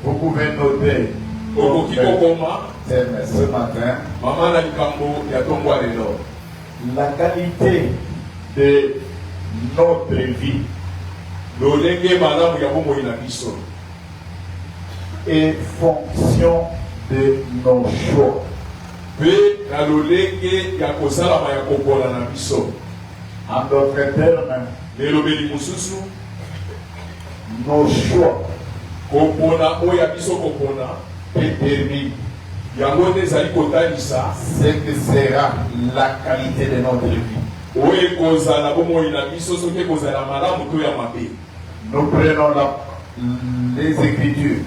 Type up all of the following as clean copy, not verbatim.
Vous pouvez noter ce matin la qualité de notre vie est fonction de nos choix. En d'autres termes, nos choix déterminent ce que sera la qualité de notre vie. Nous prenons les Écritures.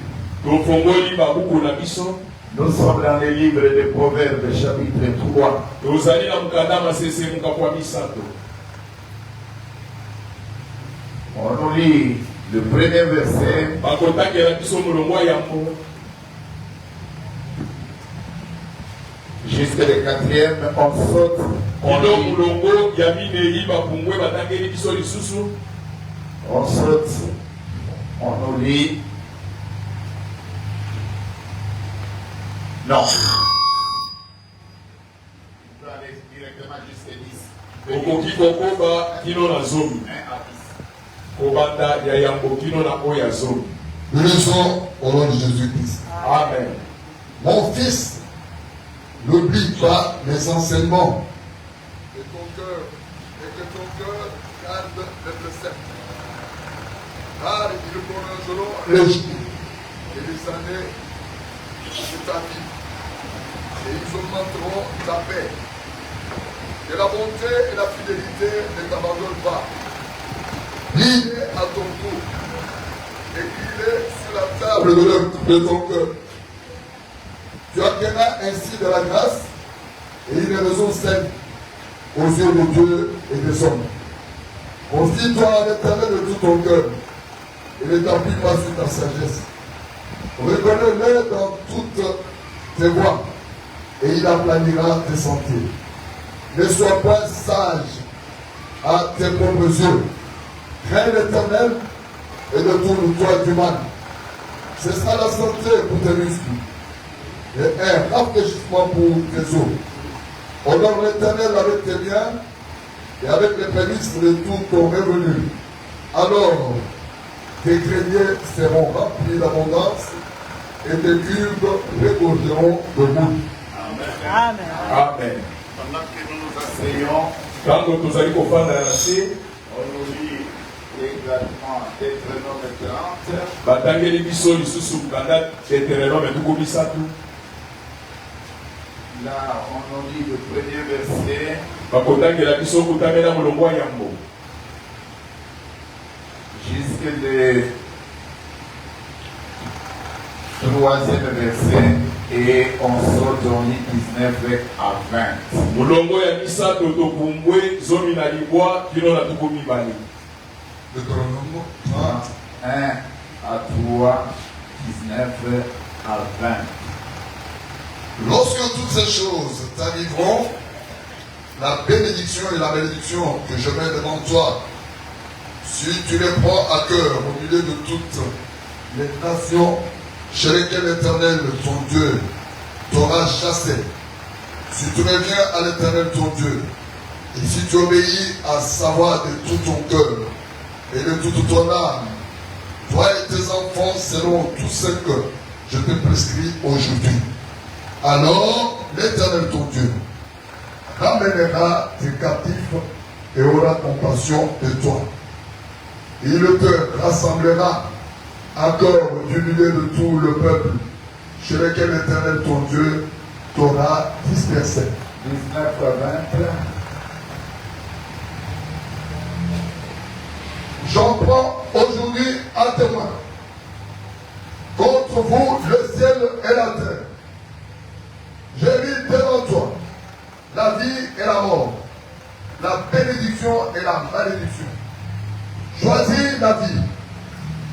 Nous sommes dans les livres de Proverbes, chapitre 3. On nous lit le premier verset. Jusqu'à le quatrième, on saute. On saute. On nous lit. Non. On peut aller directement jusqu'à 10. Nous lisons au nom de Jésus-Christ. Amen. Mon fils, n'oublie pas les enseignements de ton cœur et que ton cœur garde les préceptes. Car ils prolongeront les jours et les années de ta vie. Et ils augmenteront ta paix. Que la bonté et la fidélité ne t'abandonnent pas. Lis-les à ton tour. Écris-les sur la table de ton cœur. Tu obtiendras ainsi de la grâce et une raison saine aux yeux de Dieu et des hommes. Confie-toi à l'Éternel de tout ton cœur et ne t'appuie pas sur ta sagesse. Reconnais-le dans toutes tes voies et il aplanira tes sentiers. Ne sois pas sage à tes propres yeux. Crains l'Éternel et détourne-toi du mal. Ce sera la santé pour tes muscles et un rafraîchissement pour tes os. Honore l'Éternel avec tes biens et avec les prémices de tout ton revenu. Alors, tes greniers seront remplis d'abondance et tes cubes regorgeront de boue. Amen. Amen. Pendant que nous nous asseyons, on nous lit également Deutéronome 30. Là, on nous lit le premier verset. Jusqu'à le troisième verset. Et on sort dans 19 à 20. Deutéronome 1 à 3, 19 à 20. Lorsque toutes ces choses t'arriveront, la bénédiction et la malédiction que je mets devant toi, si tu les prends à cœur au milieu de toutes les nations chez lesquelles l'Éternel, ton Dieu, t'aura chassé, si tu reviens à l'Éternel, ton Dieu, et si tu obéis à sa voix de tout ton cœur et de toute ton âme, toi et tes enfants selon tout ce que je te prescris aujourd'hui, alors l'Éternel, ton Dieu, ramènera tes captifs et aura compassion de toi. Il te rassemblera encore du milieu de tout le peuple chez lequel l'Éternel, ton Dieu, t'aura dispersé. 19 à 20. J'en prends aujourd'hui à témoin contre vous le ciel et la terre. J'ai mis devant toi la vie et la mort, la bénédiction et la malédiction. Choisis la vie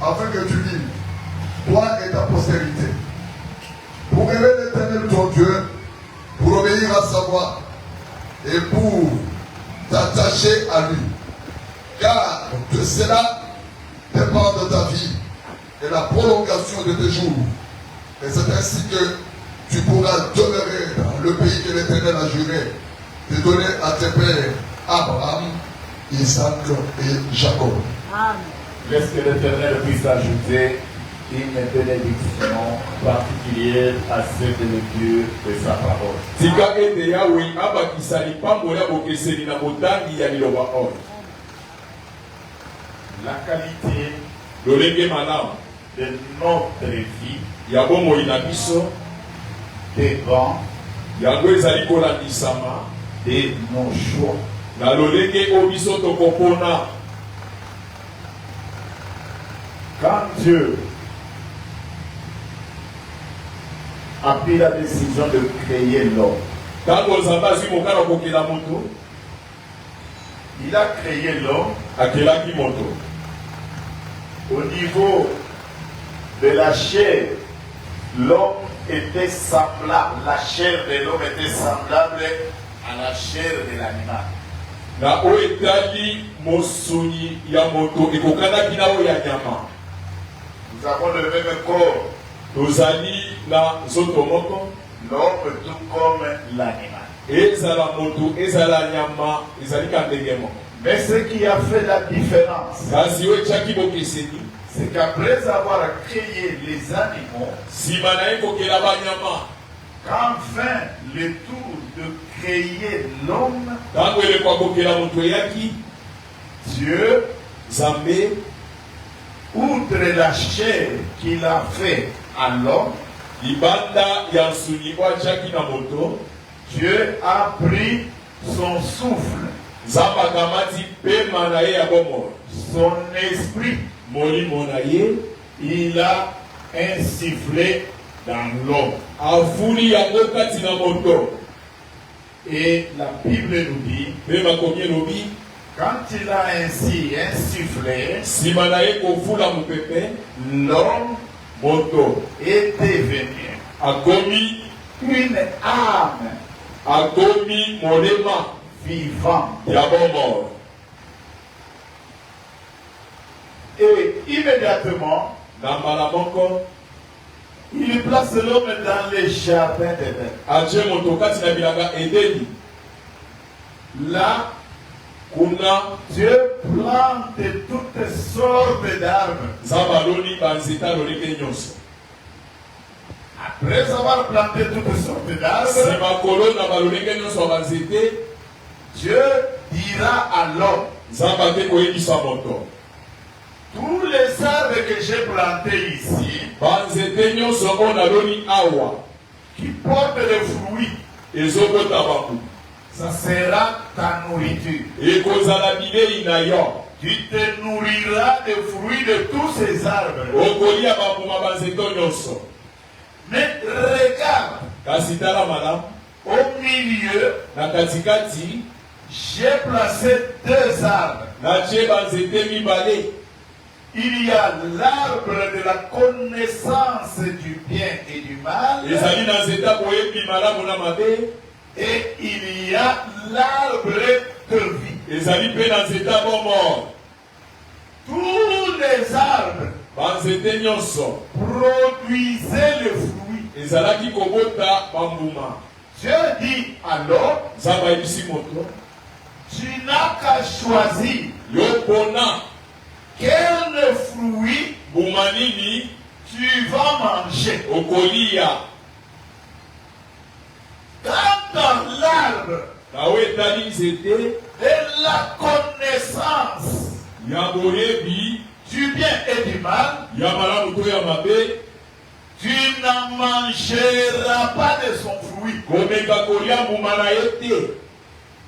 afin que tu vives, toi et ta postérité, pour aimer l'Éternel ton Dieu, pour obéir à sa voix et pour t'attacher à lui. Car de cela dépend de ta vie et la prolongation de tes jours. Et c'est ainsi que tu pourras demeurer dans le pays que l'Éternel a juré de donner à tes pères Abraham, Isaac et Jacob. Amen. Laisse que l'Éternel puisse ajouter une bénédiction particulière à cette lecture de sa parole. Tika ete Yahweh abakisa lipambo ya bokeseli na botangi ya liloba oyo. La qualité Lolenge malamu de notre vie ya bomoi na biso dépend yango ezali kolandisama de nos choix. na lolenge oyo biso tokopona. Quand Dieu a pris la décision de créer l'homme, Ntango Nzambe azwi mokano kokela moto, il a créé l'homme akelaki moto. au niveau de la chair. L'homme était semblable, la chair de l'homme était semblable à la chair de l'animal. Na oyo etali mosuni ya moto ekokanaki na oyo ya nyama. Nous avons le même corps, Tozali na nzoto moko, l'homme tout comme l'animal. ezala moto ezala nyama ezali ka ndenge moko. Mais ce qui a fait la différence, Kasi oyo etiaki bokeseni, c'est qu'après avoir créé les animaux, nsima na ye kokela banyama, quand vint le tour de créer l'homme, ntango elekwa kokela moto eyaki, Dieu, Nzambe outre la chair qu'il a fait à l'homme, libanda ya nsuni oyo atiaki na moto, Dieu a pris son souffle, Nzambe akamati pema na ye ya bomoi, son esprit, molimo na ye, il a insufflé dans l'homme. afuli yango kati na moto. Et la Bible nous dit, Mpe makomi elobi, quand il a ainsi insufflé, nsima na ye kofula mopepe, l'homme moto est devenu akomi une âme akomi molema vivante. ya bomoi. Et immédiatement, Na mbala moko il place l'homme dans le jardin d'Éden. atie moto kati na bilanga Edeni. Là, Kuna Dieu plante toutes sortes d'arbres. Nzambe aloni banzeta lolenge nyonso. Après avoir planté toutes sortes d'arbres, Nsima kolona balolenge nyonso ya banzete, Dieu dira à l'homme, Nzambe ate koyebisa moto, tous les arbres que j'ai plantés ici, banzete nyonso oyo naloni awa qui portent des fruits, ezobota babu, ça sera ta nourriture. ekozala bilei na yo. Tu te nourriras des fruits de tous ces arbres. Okolia bambuma banzete nyonso. Mais regarde, Kasi tala malamu, au milieu, na katikati j'ai placé deux arbres. natie banzete mibale. Il y a l'arbre de la connaissance du bien et du mal, Ezali na nzeta boyebi malamu na mabe, et il y a l'arbre de vie. ezali mpe na nzeta bomoi. Tous les arbres Banzete nyonso produisaient le fruit. ezalaki kobota bambuma. Dieu dit alors, Nzambe ayebisi moto, tu n'as qu'à choisir yo mpona quel fruit mbuma nini tu vas manger. okolia. Quand dans l'arbre Na oyo etali nzete de la connaissance ya boyebi du bien et du mal, ya malamu to ya mabe, tu n'en mangeras pas de son fruit. komeka kolia mbuma na ye te.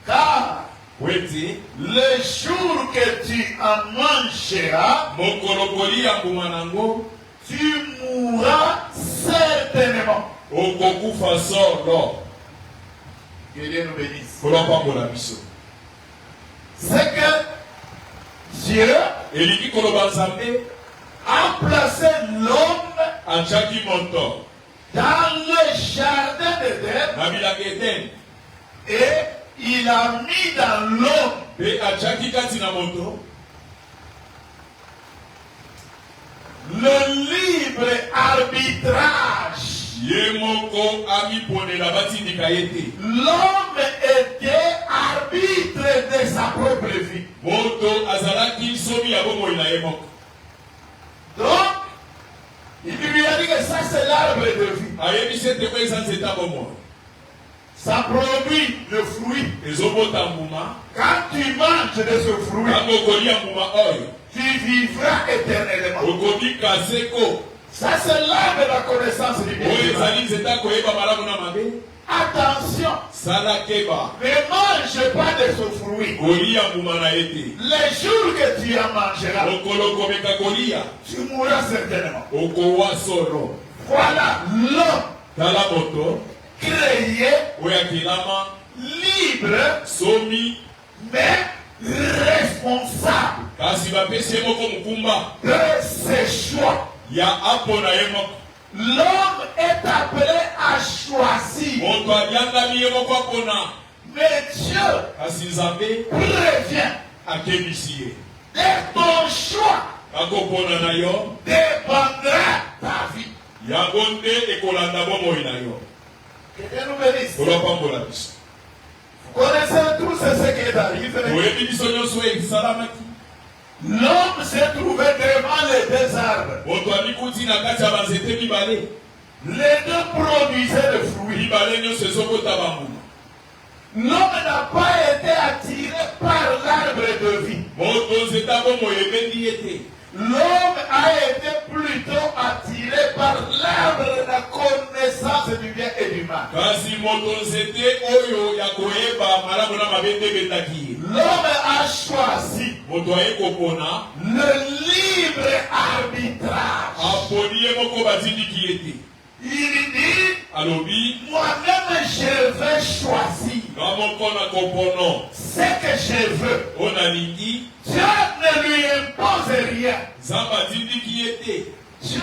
Car Po ete le jour que tu en mangeras, mokolo kolia mbuma nango, tu mourras certainement. okokufa solo. Que Dieu nous bénisse. Kolopambola biso. C'est que Dieu Elingi koloba Nzambe a placé l'homme atiaki moto dans le jardin d'Éden na bilanga Eden, et il a mis dans l'homme pe achaki kati na moto le libre arbitrage. ye moko amiponela batindika ye te. L'homme était arbitre de sa propre vie. Moto azalaki nsomi ya bomoi na ye moko. Donc, il lui a dit que ça c'est l'arbre de vie. ayebisi ete ko eza nzeta bomoi Ça produit le fruit. ezobota mbuma. Quand tu manges de ce fruit, ntango okolia mbuma oyo tu vivras éternellement. okobika seko. Ça c'est l'arbre de la connaissance du bien. oyo ezali nzeta koyeba malamu na mabe. Attention, sala keba ne mange pas de ce fruit. kolia mbuma na ye te. Les jours que tu en mangeras, mokolo okomeka kolia tu mourras certainement. okowa solo. Voilà l'homme tala moto créé, oyo akelama libre, somi mais responsable kasi bapesi ye moko mokumba de ses choix. ya apo na ye moko. L'homme est appelé à choisir. moto aliangami ye moko apona. Mais Dieu kasi nzambe prévient. akebisi ye De ton choix akopona na yo dépendra ta vie. yango nde ekolanda bomoi na yo. Que Dieu nous bénisse. olopambola biso. Vous connaissez tous ce qui est arrivé. oyebi biso nyonso esalamaki. L'homme s'est trouvé devant les deux arbres. moto amikuti na kati ya banzete mibale. Les deux produisaient le fruit. mibale nyonso ezobota bambuma. L'homme n'a pas été attiré par l'arbre de vie. moto nzeta bomoi ebendi ye te. L'homme a été plutôt attiré par l'arbre de la connaissance du bien et du mal. kasi moto nzete oyo ya koyeba malamu na mabe nde ebendaki ye. L'homme a choisi moto aye kopona le libre arbitrage. aponi ye moko batindiki ye te. Il dit, alobi moi-même je vais choisir nga moko na kopono ce que je veux. oyo nalingi. Dieu ne lui impose rien. nzambe atindiki ye te. Dieu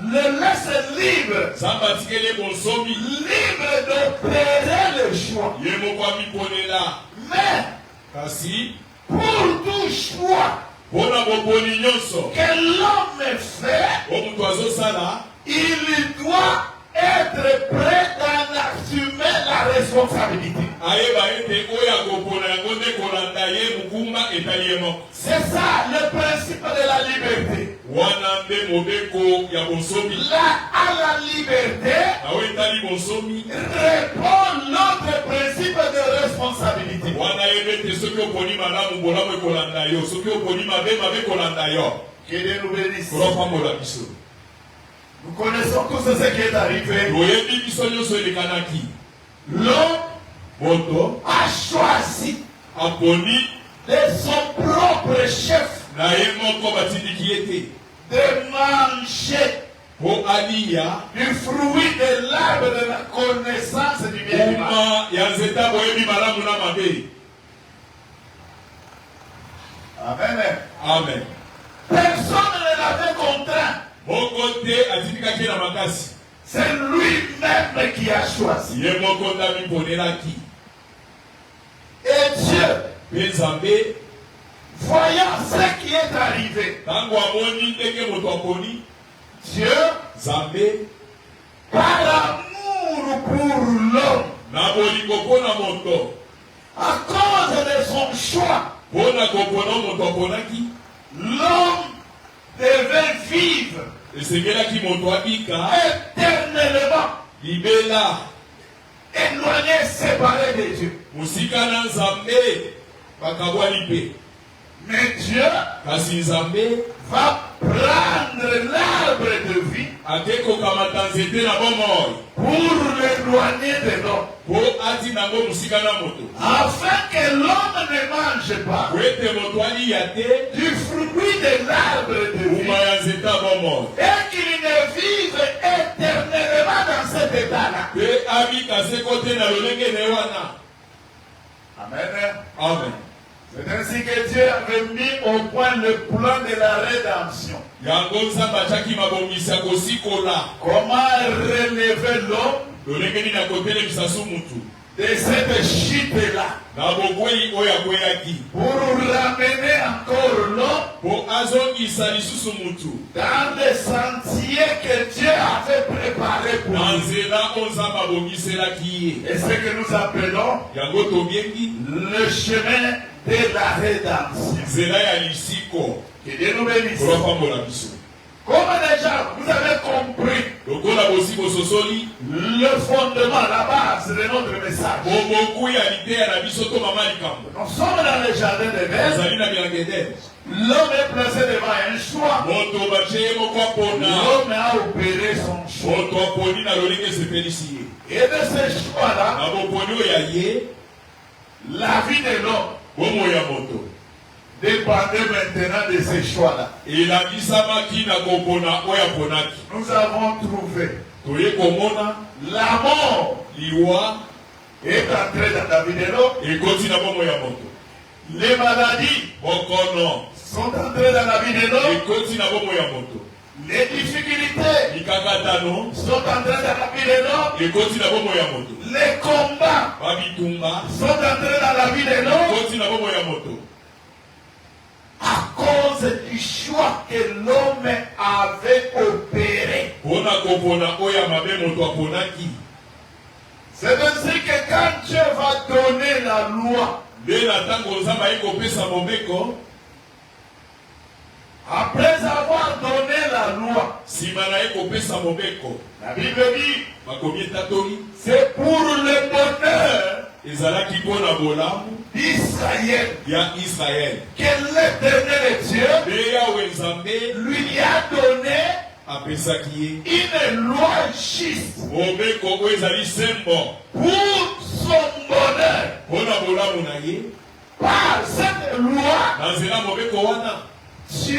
le laisse libre. nzambe atikeli ye bonsomi. Libre d'opérer le choix. ye moko amiponela. Mais kasi pour tout choix mpona boponi nyonso que l'homme fait, oyo moto azosala il doit être prêt d'en assumer la responsabilité. ayeba ete oyo akopona yango nde kolanda ye mokumba etali ye moko. C'est ça le principe de la liberté. wana nde mobeko ya bonsomi. Là, à la liberté, na oyo etali bonsomi répond l'autre principe de responsabilité. wana yeba ete soki oponi malamu bolamu ekolanda yo, soki oponi mabe mabe ekolanda yo. Que Dieu nous bénisse. kolopambola biso. Nous connaissons tous ce qui est arrivé. toyebi biso nyonso elekanaki. L'homme moto a choisi aponi de son propre chef na ye moko batindiki ye te de manger mpo alia du fruit de l'arbre de la connaissance du bien et du mal. kuma ya nzeta boyebi malamu na mabe. Amen. amen. Personne ne l'avait contraint. moko te atindikaki na makasi. C'est lui-même qui a choisi. ye moko nde amiponelaki. Et Dieu, mpe nzambe voyant ce qui est arrivé, ntango amoni ndenge moto aponi, Dieu, nzambe par amour pour l'homme, na bolingo mpo na moto, à cause de son choix, mpo na kopona moto aponaki, l'homme devait vivre esengelaki moto abika éternellement libela éloigné, séparé de Dieu. mosika na nzambe bakabwani mpe. Mais Dieu kasi nzambe va prendre l'arbre de vie ake kokamata nzete na bomoi pour l'éloigner de l'homme, mpo atinda yango mosika na moto, afin que l'homme ne mange pas po ete moto alia te du fruit de l'arbre de vie mbuma ya nzete ya bomoi, et qu'il ne vive éternellement dans cet état-là. mpe abika seko te na lolenge na ye wana. Amen. amen. C'est ainsi que Dieu avait mis au point le plan de la rédemption. yango nzambe atiaki mabongisi ya kosikola Comment relever l'homme lolenge nini akotelemisa su mutu de cette chute-là na bokwei oyo akweyaki pour ramener encore l'homme po azongisa lisusu mutu dans le sentier que Dieu avait préparé pour na nous. nzela oyo nzambe abongiselaki ye Et ce que nous appelons yango tobengi le chemin de la rédemption. nzela ya lisiko Que Dieu nous bénisse. kolopambola biso Comme déjà vous avez compris lokola bosi bososoli le fondement, la base de notre message. bomoku ya liteya na biso to mama likambo Nous sommes dans le jardin de Éden. ozali na bilanga edene L'homme est placé devant un choix. moto batie ye moko apona L'homme a opéré son choix. moto aponi na lolenge esepelisi ye Et de ce choix-là, na boponi oyo ya ye la vie de l'homme bomoi ya moto dépendait maintenant de ce choix-là. elangisamaki na kopona oyo aponaki Nous avons trouvé toye komona la mort liwa est entrée dans la vie de l'homme. ekoti na bomoi ya moto Les maladies bokono sont entrées dans la vie de l'homme. ekoti na bomoi ya moto Les difficultés mikakatano sont entrées dans la vie de l'homme. ekoti na bomoi ya moto Les combats babitumba sont entrés dans la vie de l'homme ekoti na bomoi ya moto à cause du choix que l'homme avait opéré. mpona kopona oyo ya mabe moto aponaki C'est ainsi que quand Dieu va donner la loi, nde na ntango nzambe ayi kopesa mobeko après avoir donné la loi, nsima na ye kopesa mobeko la Bible dit, bakomi etatoli c'est pour le bonheur ezalaki mpona bolamu d'Israël ya israele que l'Éternel Dieu nde yawe nzambe lui a donné apesaki ye une loi juste mobeko oyo ezali sembo pour son bonheur. mpona bolamu na ye Par cette loi, na nzela mobeko wana Dieu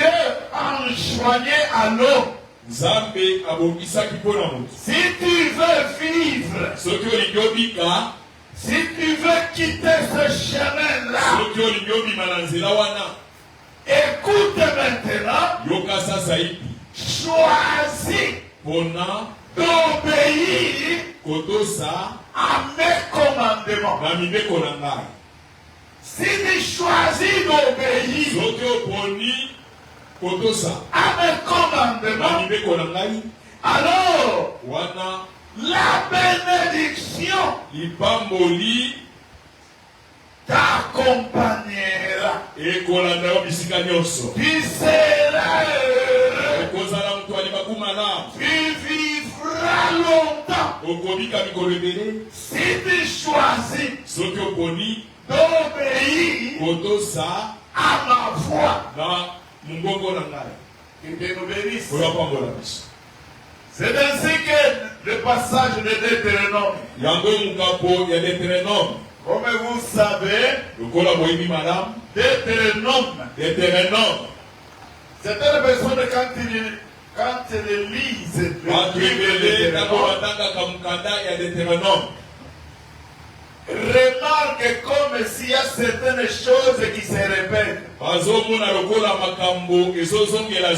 enjoignait à l'homme, nzambe abongisaki mpona moto si tu veux vivre, soki olingi obika si tu veux quitter ce chemin-là, soki olingi obima na nzela wana écoute maintenant, yoka sasa ipi choisis mpona d'obéir kotosa à mes commandements. na mibeko na ngai Si tu choisis d'obéir soki oponi kotosa à mes na commandements, mibeko na ngai alors wana la bénédiction lipamboli t'accompagnera. ekolanda yo bisika nyonso Tu seras heureux. okozala moto alibaki malamu Tu vivras longtemps. okobika mikolo ebele Si tu choisis soki oponi d'obéir kotosa à ma voix, na mongongo na ngai que Dieu nous bénisse. oyo apambola biso C'est ainsi que le passage de Deutéronome, yango mokapo ya Deutéronome comme vous savez, lokola boyebi malamu Deutéronome, Deutéronome certaines personnes quand elles lisent bato le livre de ebele ntango Deutéronome, batangaka mokanda ya Deutéronome remarque comme s'il y a certaines choses qui se répètent. bazomona lokola makambo ezozongela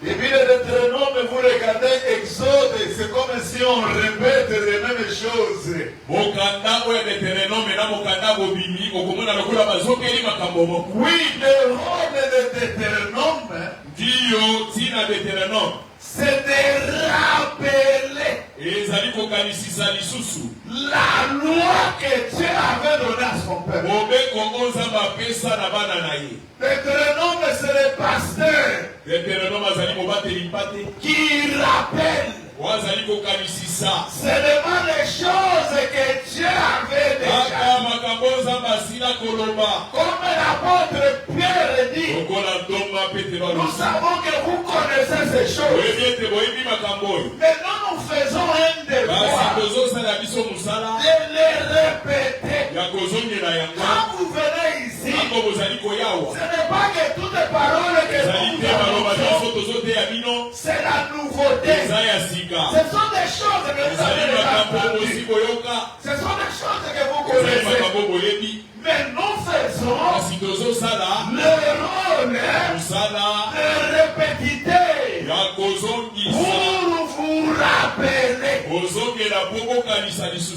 Depuis le Deutéronome, vous regardez Exode, c'est comme si on répète les mêmes choses. mokanda oyo ya Deutéronome na mokanda bobimi okomona lokola bazongeli makambo moko Oui, le rôle de Deutéronome, ndiyo ntina Deutéronome c'est de rappeler ezali kokanisisa lisusu la loi que Dieu avait donnée à son peuple. mobeko oyo nzambe apesa na bana na ye Deutéronome, c'est le pasteur Deutéronome azali mobateli mpate qui rappelle oyo azali kokanisisa seulement les choses que Dieu avait déjà. kaka makambo oyo nzambe asila koloba Comme l'apôtre Pierre dit, lokola ntonga petelo nous alobi savons que vous connaissez ces choses. oyebi ete boyebi makambo oyo Maintenant, nous faisons un kasi devoir tozosala biso mosala de les répéter. ya kozongela yango Quand vous venez ici, ntango bozali koyawa ce n'est pas que toutes les paroles que ezali nous te baloba nyonso avons, tozoteya bino c'est la nouveauté. eza ya sika Ce sont des choses que vous ezali avez makambo osi entendues. boyoka Ce sont des choses que vous ezali connaissez. makambo boyebi Mais nous faisons kasi tozosala le rôle mosala de répétiter ya kozongisa pour vous rappeler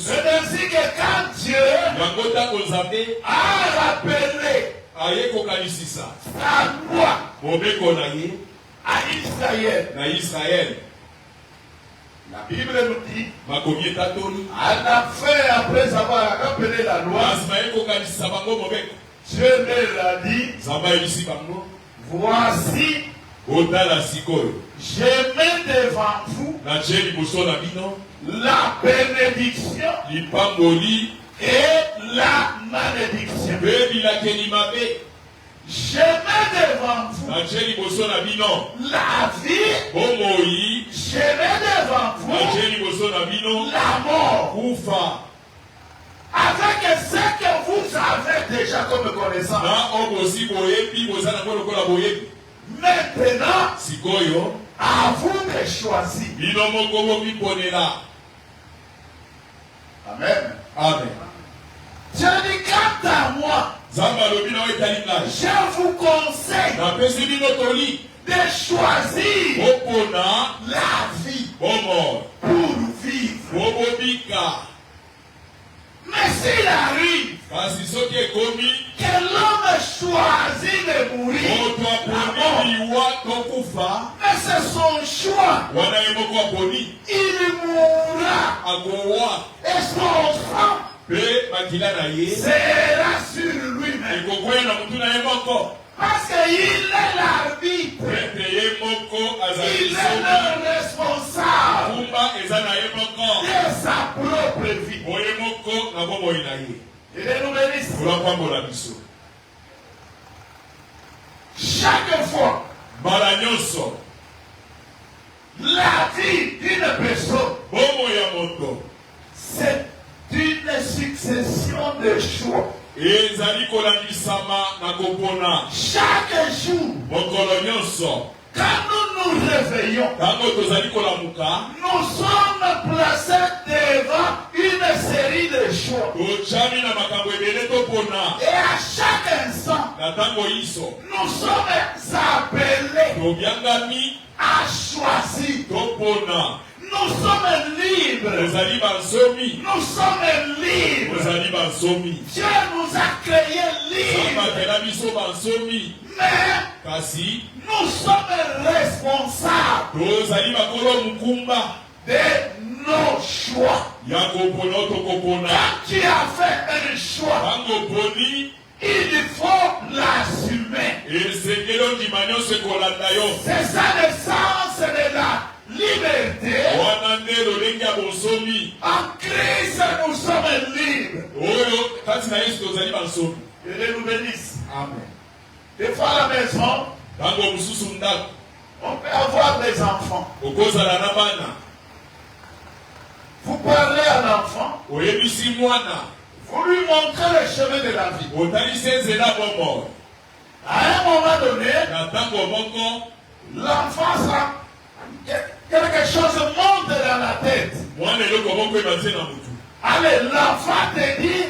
C'est ainsi que quand Dieu a rappelé sa loi à Israël, la Bible nous dit, à la fin, après avoir rappelé la loi, Dieu leur a dit, voici, je mets devant vous la bénédiction et la malédiction. Je mets devant vous la vie, je mets devant vous la mort. Avec ce que vous avez déjà comme connaissance. Maintenant, à vous de choisir. Amen. Amen. Je dis quant à moi, je vous conseille de choisir la vie pour vivre. Mais s'il arrive que l'homme choisit de mourir, mais c'est son choix, il mourra et son sang sera sur lui-même. Parce qu'il est l'arbitre, il est le responsable de sa propre vie. Il nous bénisse. Chaque fois, la vie d'une personne, c'est une succession de choix. Chaque jour, quand nous nous réveillons, nous sommes placés devant une série de choix. Et à chaque instant, nous sommes appelés à choisir. Nous sommes libres. Nous sommes libres. Dieu nous a créés libres. Mais nous sommes responsables de nos choix. Quand tu as fait un choix, il faut l'assumer. C'est ça le sens de la liberté. En Christ, nous sommes libres. Que Dieu nous bénisse. Amen. Des fois à la maison, on peut avoir des enfants. Vous parlez à l'enfant, vous lui montrez le chemin de la vie. À un moment donné, l'enfant sera quelque chose monte dans la tête. Allez, l'enfant te dit,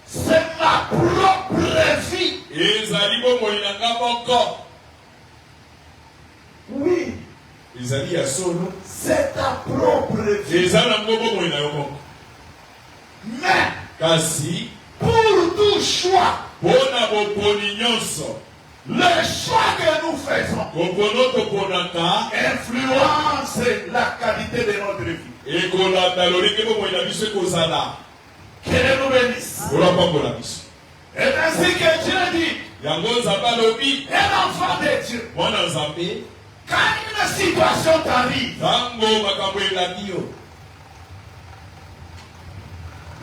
c'est ma propre vie. Oui, c'est ta propre vie. Mais pour tout choix, le choix que nous faisons influence la qualité de notre vie. Que Dieu nous bénisse. Et ainsi que Dieu dit, un enfant de Dieu, quand une situation t'arrive,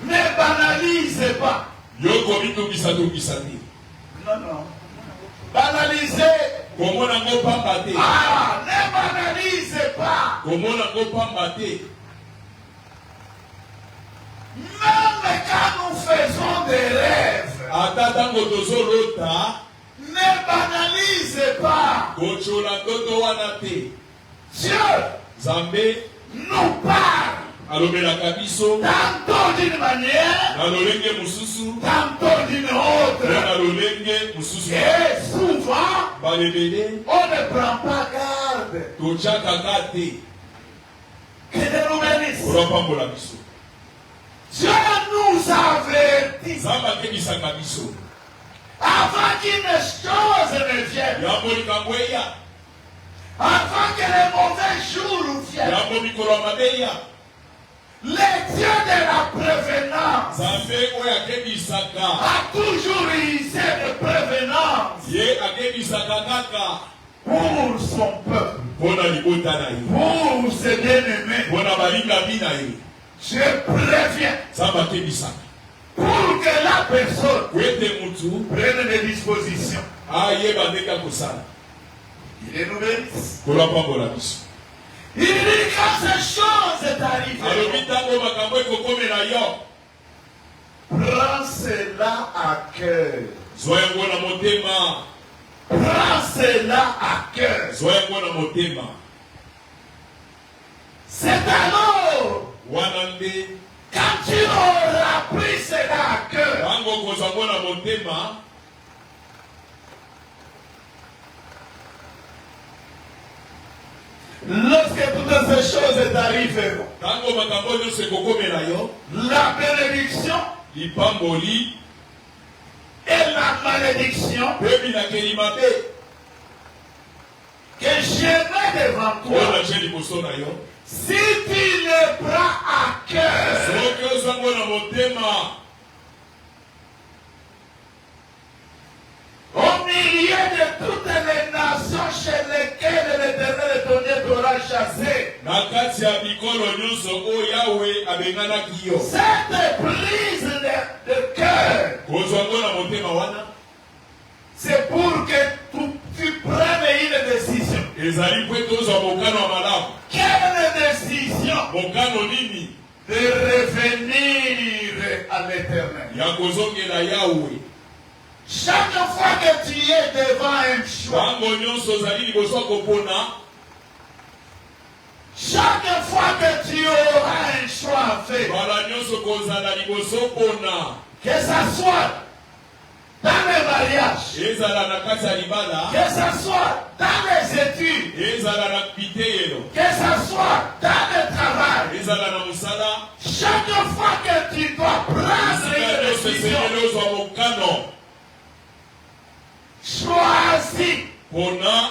ne banalise pas. Non, non. Banaliser. Ah, ne banalise pas. Même quand nous faisons des rêves, ne banalise pas. Dieu nous parle. Tantôt d'une manière, tantôt d'une autre. Et souvent, on ne prend pas garde. Que Dieu nous bénisse. Kurapambola biso. Dieu nous avertit Zamba kebisaka biso. avant qu'une chose ne vienne, Yambo likambo eya. avant que les mauvais jours viennent. Yambo mikolo ya mabe eya. Le Dieu de la prévenance Nzambe oyo akebisaka. a toujours usé de prévenance Ye akebisaka kaka. pour son peuple, Mpona libota na ye. pour ses bien-aimés. Mpona balingami na ye. Je préviens Nzambe akebisaka. pour que la personne Po ete mutu prenne des dispositions. ayeba ndenge akosala. Il nous bénisse. Kurapambola biso. Il dit quand ces choses est Alobi arrivées, ntango makambo ekokomela yo. prends cela à cœur. Zwa yango na motema. Prends cela à cœur. Zwa yango na motema. C'est alors Wana nde quand tu auras pris cela à cœur, ntango okozwa yango na motema. lorsque toutes ces choses arrivent, Ntango makambo nyonso ekokomela yo. la bénédiction Lipamboli et la malédiction mpe bilakeli mabe que je mets devant oyo toi, natie liboso na yo. si tu le prends à cœur, Soki ozwa yango na motema. au milieu de toutes les nations chez lesquelles l'Éternel ton Dieu t'aura chassé, Na kati ya bikolo nyonso oyo Yawe abenganaki yo. cette prise de cœur, Kozwa yango na motema wana. c'est pour que tu prennes une décision. Ezali mpo ete ozwa mokano ya malamu. Quelle décision Mokano nini? de revenir à l'Éternel. Ya kozongela Yawe. Chaque fois que tu es devant un choix, Ntango nyonso ozali liboso ya kopona. chaque fois que tu auras un choix à faire, Bala nyonso kozala liboso pona. que ça soit dans le mariage, Ezala na kati ya libala. que ça soit dans les études, Ezala na biteyelo. que ça soit dans le travail, Ezala na mosala. chaque fois que tu dois prendre Esika une nyonso décision, esengeli ozwa mokano. choisis Pona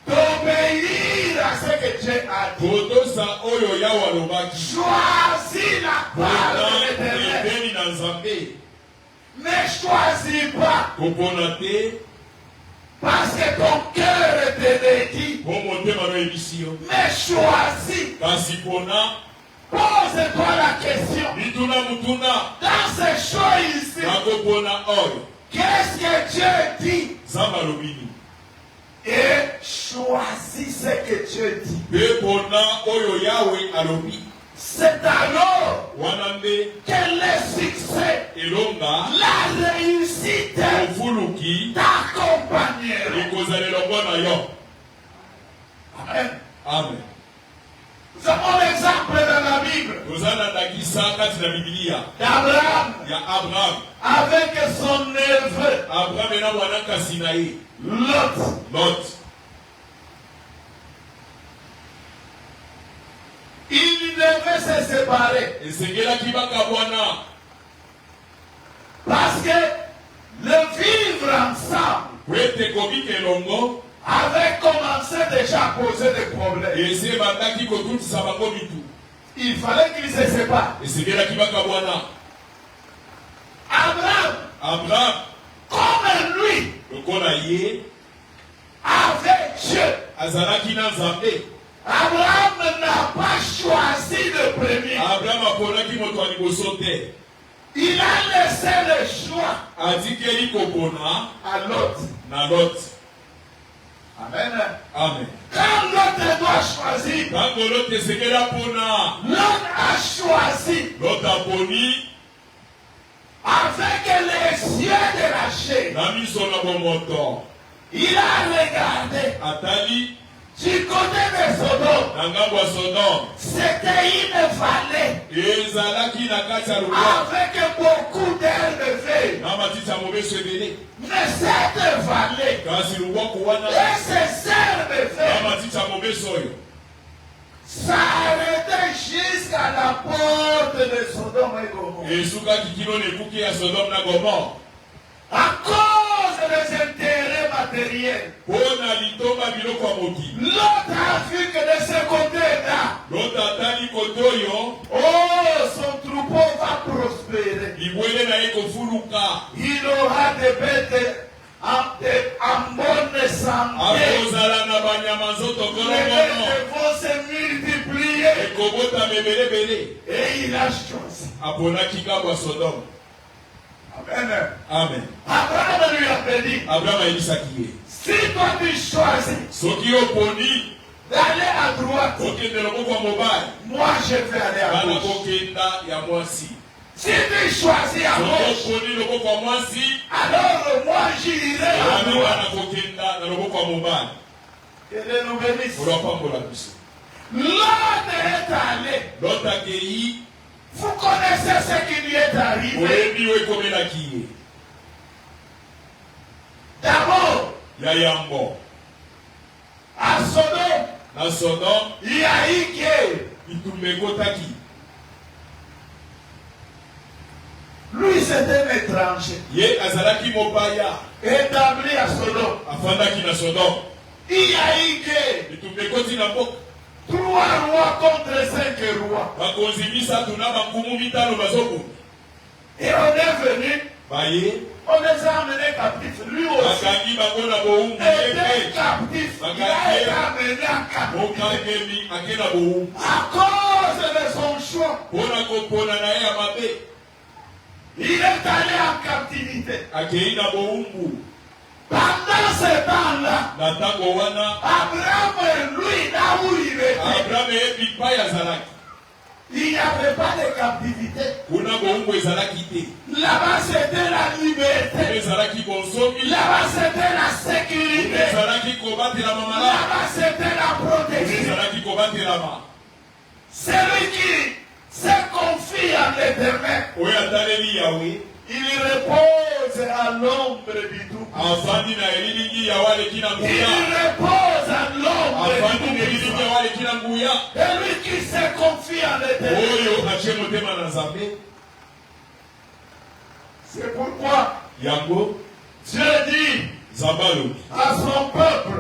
d'obéir à ce que Dieu a dit. kotosa oyo Yawe alobaki. Choisis la part de Pona l'Éternel. ebeni na Nzambe. Ne choisis pas Kopona te. parce que ton cœur te dit. Po motema no ebisi yo. Mais choisis. Kasi pona. Pose-toi la question. Bituna mutuna. Dans ces choses ici, Nakopona oyo. qu'est-ce que Dieu dit? Nzambe alobini. Et choisis ce que Dieu dit. Pe pona oyo Yawe alobi. C'est alors Wana nde que le succès, elonga. la réussite Ofuluki. t'accompagnera. Ekozala elongo na yo. Amen. Amen. Nous avons l'exemple dans la Bible Tozala ndakisa kati na Biblia. d'Abraham Ya Abraham. avec son neveu Abraham ena mwana kasi na ye. Lot. Lot. Il devait se séparer Esengelaki bakabwana. parce que le vivre ensemble Po ete kobika elongo. avait commencé déjà à poser des problèmes. Ese bandaki kotutisa bango mitu. Il fallait qu'ils se séparent. Esengelaki bakabwana. Abraham, Abraham comme lui, lokola ye avait Dieu. azalaki na Nzambe. Abraham n'a pas choisi le premier. Abraham aponaki moto ya liboso te. Il a laissé le choix Atikeli kopona à l'autre. na Lot. Amen. Amen. Quand l'autre doit choisir, Ntango Lot esengeli apona. l'autre a choisi Lot aponi avec les yeux de la chair. na miso na bomoto. Il a regardé Atali du côté de Sodome. na ngambo ya Sodome. C'était une vallée Ezalaki na kati ya lubwaku avec beaucoup d'herbes vertes. na matiti ya mobeso ebele. Mais cette vallée Kasi lubwaku wana et ces herbes na vertes matiti ya mobeso oyo s'arrêtaient jusqu'à la porte de Sodome et Gomorrhe. À cause des intérêts matériels. L'autre a vu que de ce côté-là, son troupeau va prospérer. Il aura des bêtes en bonne santé. Les bêtes vont se multiplier. Et il a choisi. Amen. Amen. Abraham lui a dit, si toi tu choisis d'aller à droite, moi je vais aller à gauche. Si tu choisis à gauche, alors moi j'irai à droite. Que Dieu nous bénisse. L'autre est allé. Vous connaissez ce qui lui est arrivé. D'abord, à Sodome, il y a eu guerre. Lui c'était un étranger. Établi à Sodome. Il y a eu guerre. 3 rois contre 5 rois. Et on est venu. On les a amenés captifs. Lui aussi était captif. Il a été amené en captivité. À cause de son choix, il est allé en captivité. Pendant ce temps-là, Abraham, lui, là où il était, il n'y avait pas de captivité. Là-bas, c'était la liberté. Là-bas, c'était la sécurité. Là-bas, c'était la protection. Celui qui se confie en l'Éternel, il repose à l'ombre du Tout-Puissant. Il repose à l'ombre du Tout-Puissant. Et lui qui se confie en l'Éternel. C'est pourquoi Dieu dit à son peuple,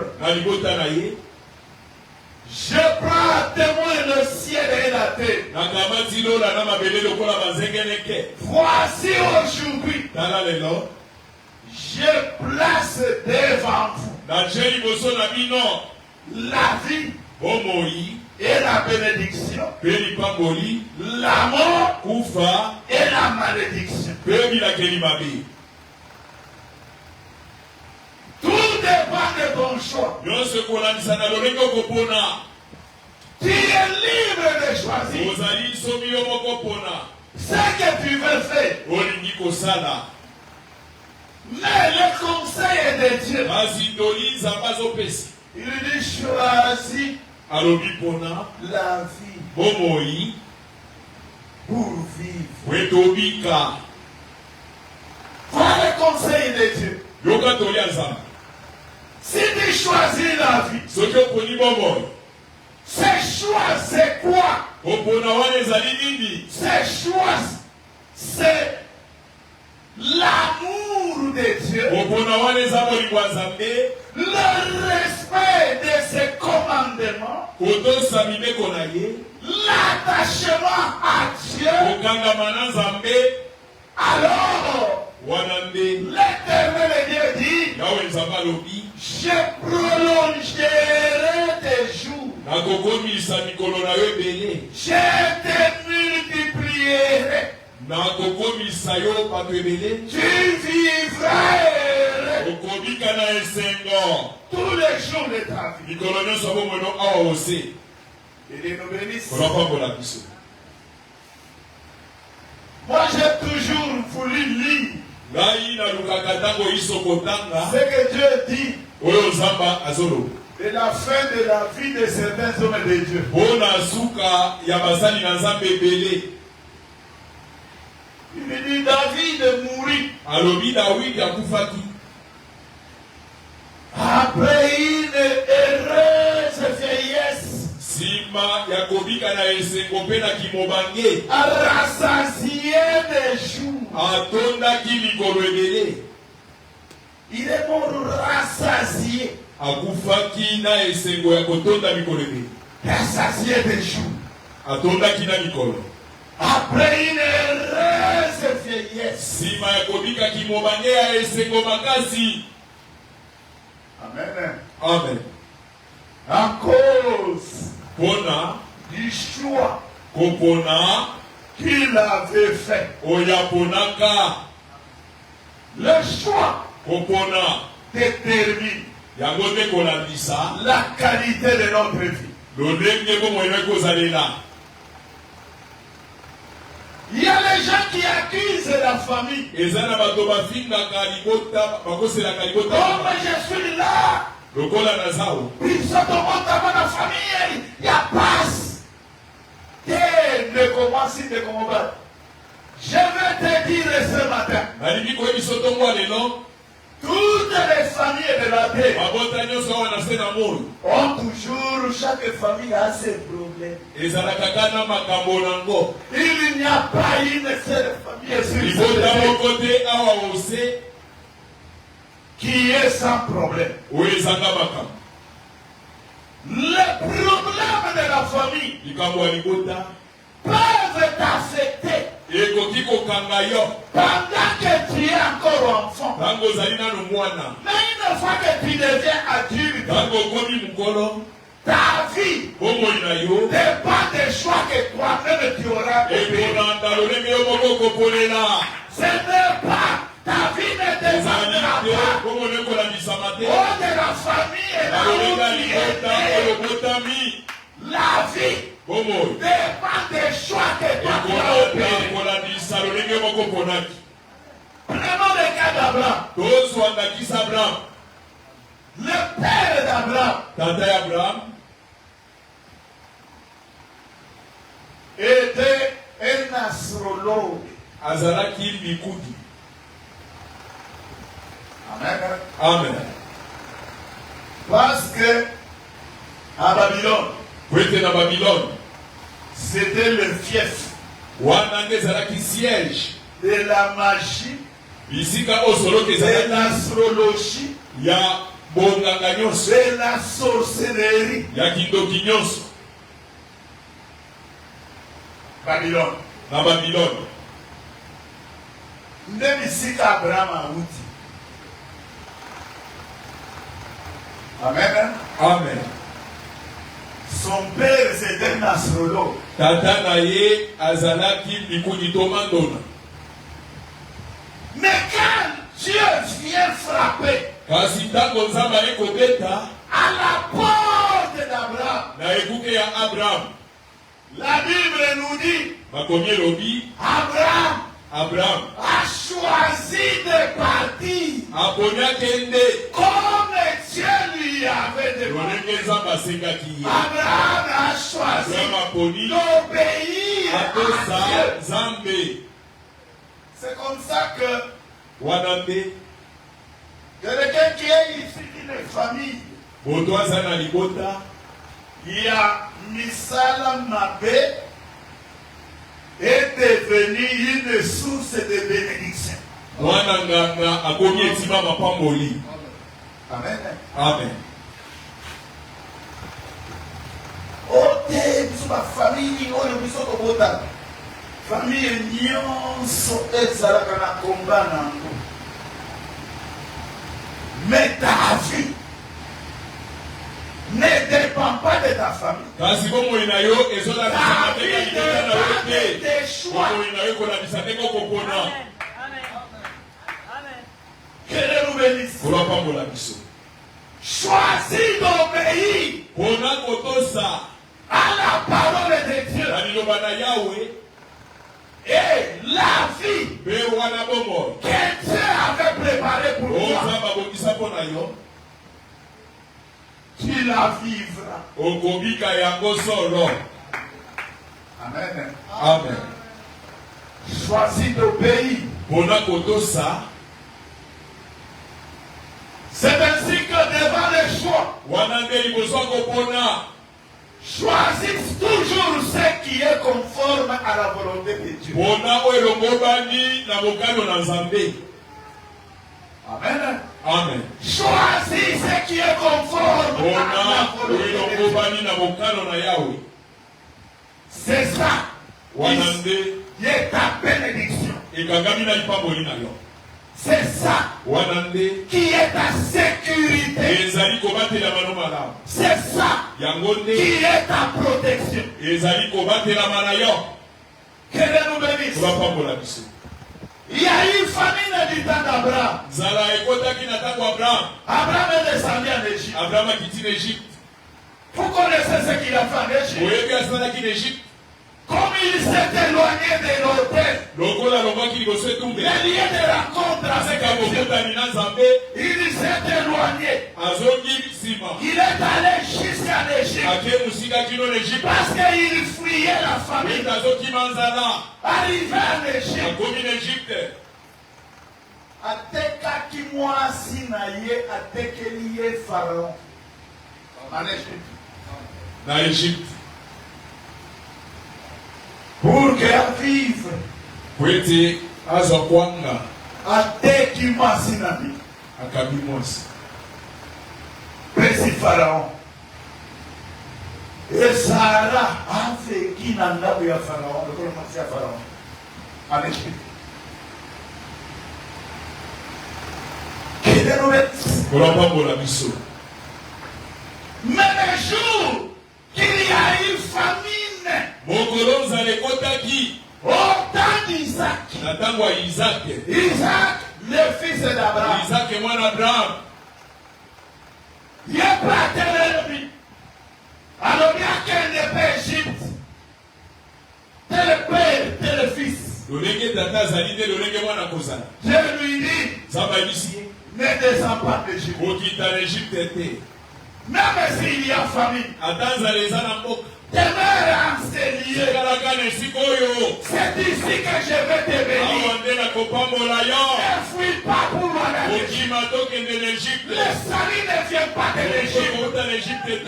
je prends à témoin le ciel et la terre. Voici aujourd'hui, je place devant vous la vie et la bénédiction, la mort et la malédiction. Tout dépend de ton choix. Tu es libre de choisir ce que tu veux faire. Mais le conseil est de Dieu. Il dit choisis la vie pour vivre. Voilà le conseil de Dieu. Si tu choisis la vie, ce choix c'est quoi? Ce choix c'est l'amour de Dieu, le respect de ses commandements, l'attachement à Dieu. Alors l'Éternel Dieu dit, je prolongerai tes jours, je te multiplierai, tu vivras tous les jours de ta vie. Et Dieu nous bénisse. Moi j'ai toujours voulu lire ce que Dieu dit de la fin de la vie de certains hommes de Dieu. Il me dit David mourit après une heureuse vieillesse. nsima ya kobika na esengo mpe na kimobange rassasié des jours. atondaki mikolo ebele Il est mort rassasié. akufaki na esengo ya kotonda mikolo ebele Rassasié des jours. atondaki na mikolo Après une heureuse vieillesse. nsima ya kobika kimobange ya esengo makasi. Amen. Amen. À cause Pona du choix kopona qu'il avait fait. oyaponaka Le choix kopona détermine yango te kolambisa la qualité de notre vie. lolenge bomoi ekozalela. Il y a les gens qui accusent la famille. eza na bato bafingaka libota bakoselaka libota Comme je suis là, lokola na zao ils sont dans la famille, il y a passe. Et ne commence de combattre. Je vais te dire ce matin, nalingi koyebiso tongo lelo toutes les familles de la terre babota nyonso awa na se na moi ont toujours, chaque famille a ses problèmes. ezalaka kaka na makambo nango. Il n'y a pas une seule famille sur libota cette terre moko te awa ose qui est sans problème. oyo ezanga makambo. Les problèmes de la famille likambo ya libota peuvent t'affecter ekoki kokanga yo pendant que tu es encore enfant. ntango ozali nano mwana. Mais une fois que tu deviens adulte, ntango okomi mokolo ta vie bomoi na yo dépend des choix que toi-même tu auras fait. ekolanda lolenge yo moko kopolela. Ce n'est pas, ta vie ne ezali dépendra te pas bomoi ekolabisama te au de la famille et na là lolenge ya où tu libota es né. oyo botami La vie bomoi dépend des choix que toi tu as opérés. ekolabisa lolenge moko ponaki. Prenons le cas d'Abraham, tozwa ndakisa abraham le père d'Abraham tata ya abraham était un astrologue. azalaki mikudi. Amen. Amen. Parce que à Babylone, po ete na babilone c'était le fief wana nde ezalaki siège de la magie, bisika oyo soloki de ezalaki l'astrologie, ya bonganga nyonso de la sorcellerie. ya kindoki nyonso Babylone. na babilone. Nde bisika Abraham awuti. Amen. Amen. Son père c'était un astrologue. tata na ye azalaki mikudi to mandona. Mais quand Dieu vient frapper kasi ntango nzambe aye kobeta à la porte d'Abraham, na ekuke ya abraham la Bible nous dit makomi elobi abraham a choisi de partir aponi akende comme Dieu lui avait demandé. lolenge nzambe asengaki ye. Abraham a choisi abraham aponi d'obéir à atosa Dieu. nzambe C'est comme ça que wana nde quelqu'un qui est issu d'une famille, moto aza na libota il y a Misala Mabé est devenu une source de bénédiction. mwana nganga akomi etima mapamboli. Amen. Amen. Ote biso ba famille oyo biso tobota. Famille nyonso ezalaka na komba nango. Mais ta vie ne dépend pas de ta famille. kasi bomoi na yo Ta ezolabisaka te vie libota na yo dépend de te. tes choix. bomoi na yo ekolabisa te kokopona. Que Dieu nous bénisse. kolapambola biso Choisis d'obéir pona kotosa à la parole de Dieu. na liloba na yawe Et la vie mpe wana bomoi que Dieu avait préparée pour oyo toi, nzambe abongisa mpo na yo tu la vivras. okobika yango solo. Amen. Amen. Choisis d'obéir. pona kotosa C'est ainsi que devant les choix, wana nde liboso akopona choisissent toujours ce qui est conforme à la volonté de Dieu. Amen. Amen. Choisis ce qui est conforme à la volonté de Dieu. C'est ça qui est ta bénédiction. C'est ça qui est ta sécurité. C'est ça qui est ta protection. Que Dieu nous bénisse. Il y a eu famine du temps d'Abraham. Abraham est descendu en Égypte. Vous connaissez ce qu'il a fait en Égypte. Comme il s'est éloigné de l'autel, le lieu de rencontre avec Dieu, il s'est éloigné. Il est allé jusqu'à l'Égypte parce qu'il fuyait la famine. Arrivé en Égypte, atekaki mwasi na ye atekeli ye Pharaon en Égypte. Pour qu'elle vive, ateki mwasi na ye pesi Pharaon. Et Sarah a vécu dans l'âme de Pharaon, le commencé à Pharaon en Égypte. Mais le jour qu'il y a eu famine, au temps d'Isaac, Isaac, le fils d'Abraham, il est planté l'ennemi. Alors bien qu'elle n'est pas Égypte, tel le père, tel le fils. Je lui dis, ne descends pas d'Égypte. Même s'il y a famine, demeure en ces lieux. C'est ici que je vais te bénir. Ne fuis pas pour moi en Égypte. Le salut ne vient pas de l'Égypte.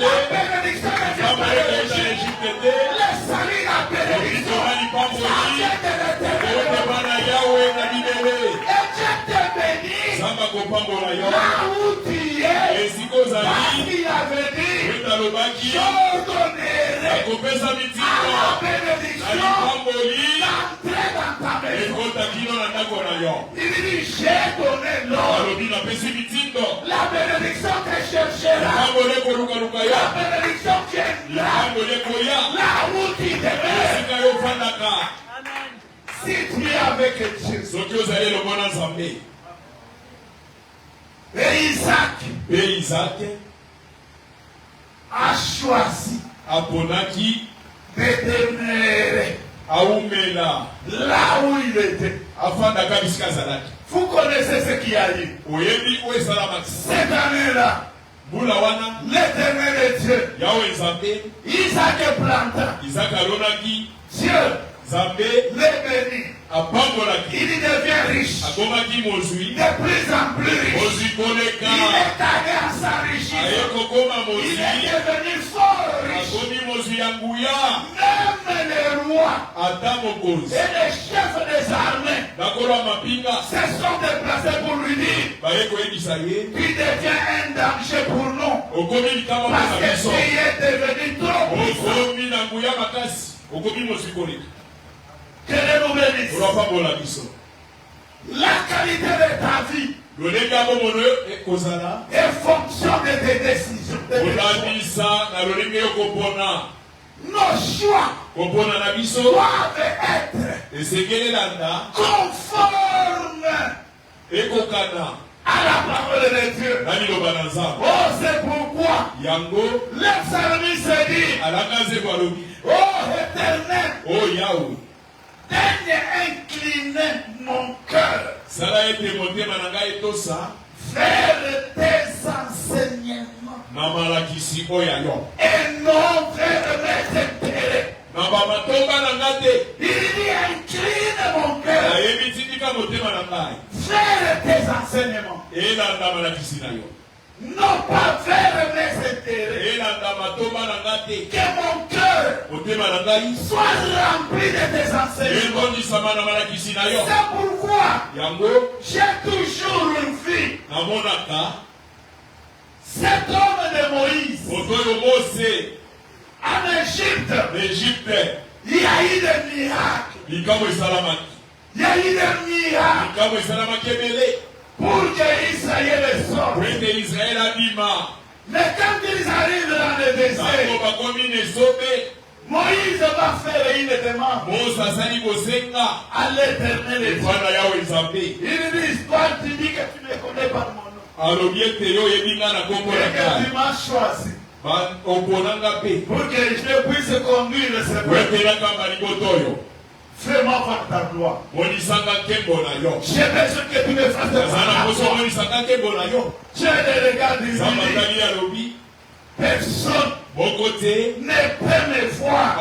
La bénédiction ne vient pas de l'Égypte. Le salut, la bénédiction, ça vient de l'Éternel. Et Dieu te bénit là où tu es. Parce qu'il avait dit, je donnerai à la bénédiction d'entrer dans ta maison. Il dit, j'ai donné l'ordre. La bénédiction te cherchera. La bénédiction viendra là où tu demeures. Si tu es avec Dieu. Et Isaac a choisi de demeurer là où il était. Vous connaissez ce qui a eu. Cette année-là, l'Éternel est Dieu. Isaac planta. Dieu les bénit. Il devient riche. De plus en plus riche. Il est allé à s'enrichir. Il est devenu fort riche. Même les rois et les chefs des armées se sont déplacés pour lui dire, tu deviens un danger pour nous. Parce que tu es devenu trop puissant. Que Dieu nous bénisse. La qualité de ta vie est fonction de tes décisions. Nos choix doivent être conformes à la parole de Dieu. Oh, c'est pourquoi le psalmiste dit, oh Éternel, daigne incliner mon cœur vers tes enseignements et non vers mes intérêts. Il dit incline mon cœur vers tes enseignements. non pas vers mes intérêts, que mon cœur soit rempli de tes enseignements. C'est pourquoi j'ai toujours une fille. Cet homme de Moïse, en Égypte, il y a eu des miracles. Il y a eu des miracles pour que Israël sorte. Mais quand ils arrivent dans le désert, Moïse va faire une demande à l'Éternel. Il dit, toi tu dis que tu me connais par mon nom. Et que tu m'as choisi pour que je puisse conduire ce peuple. Fais-moi voir ta gloire. J'ai besoin que tu me fasses voir ta gloire. Je le regarde ici. Personne ne peut me voir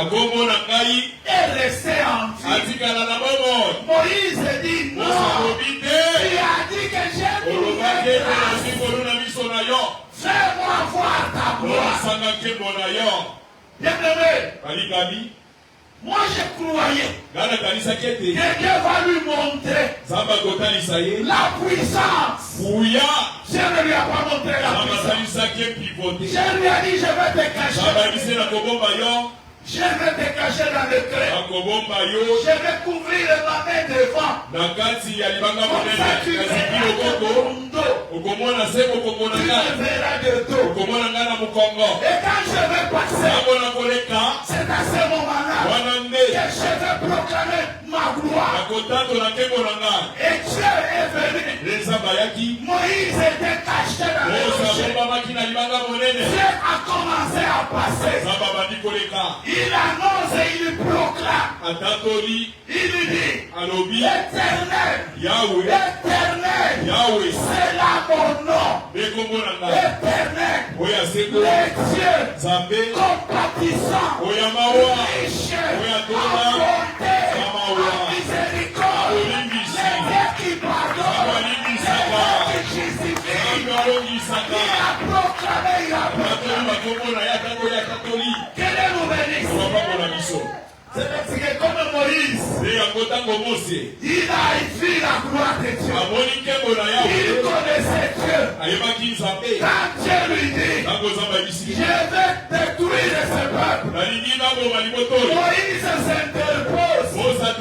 et rester en vie. Moïse dit non. Il a dit que j'ai trouvé grâce. Fais-moi voir ta gloire. Bien-aimé, moi je croyais que Dieu va lui montrer la puissance. Je ne lui ai pas montré la puissance. Je lui ai dit, je vais te cacher. Je vais te cacher dans le creux. Je vais couvrir ma main devant. Comme ça tu verras mon dos. Tu me verras de dos. Et quand je vais passer, c'est à ce moment-là que je vais proclamer ma gloire. Et Dieu est venu. Moïse était caché dans le rocher. Dieu a commencé à passer. Il annonce et il proclame. Il dit, l'Éternel, c'est là mon nom. L'Éternel, le Dieu compatissant, riche, en bonté, en miséricorde, le Dieu qui pardonne, le Dieu qui justifie. Il a proclamé, que Dieu nous bénisse. C'est parce que comme Moïse, il a vu la gloire de Dieu. Il connaissait Dieu. Quand Dieu lui dit, je vais détruire ce peuple, Moïse s'interpose.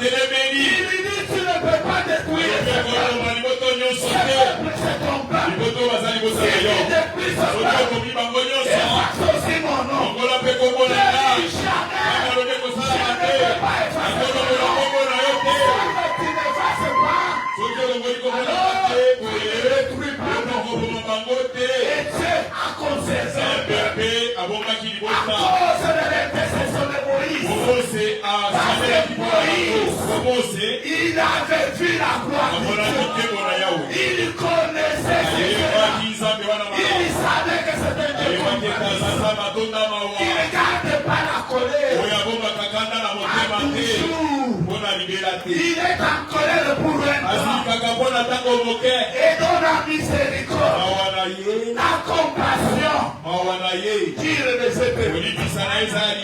Il lui dit, tu ne peux pas détruire ce peuple. Ce peuple, c'est ton peuple. Si tu détruis ce peuple, efface aussi mon nom. Ne dis jamais. Je ne peux pas effacer mon nom. Tu n'effaces pas. Alors, tu ne détruis pas mon nom. Et Dieu a conservé à cause de l'intercession de Moïse. Moïse, il avait vu la gloire de Dieu. Il connaissait ce Dieu. Il savait que c'était un Dieu compatissant. Il ne garde pas la colère. Il est en colère pour un temps. Et dans la miséricorde, la compassion, tire de ce peuple.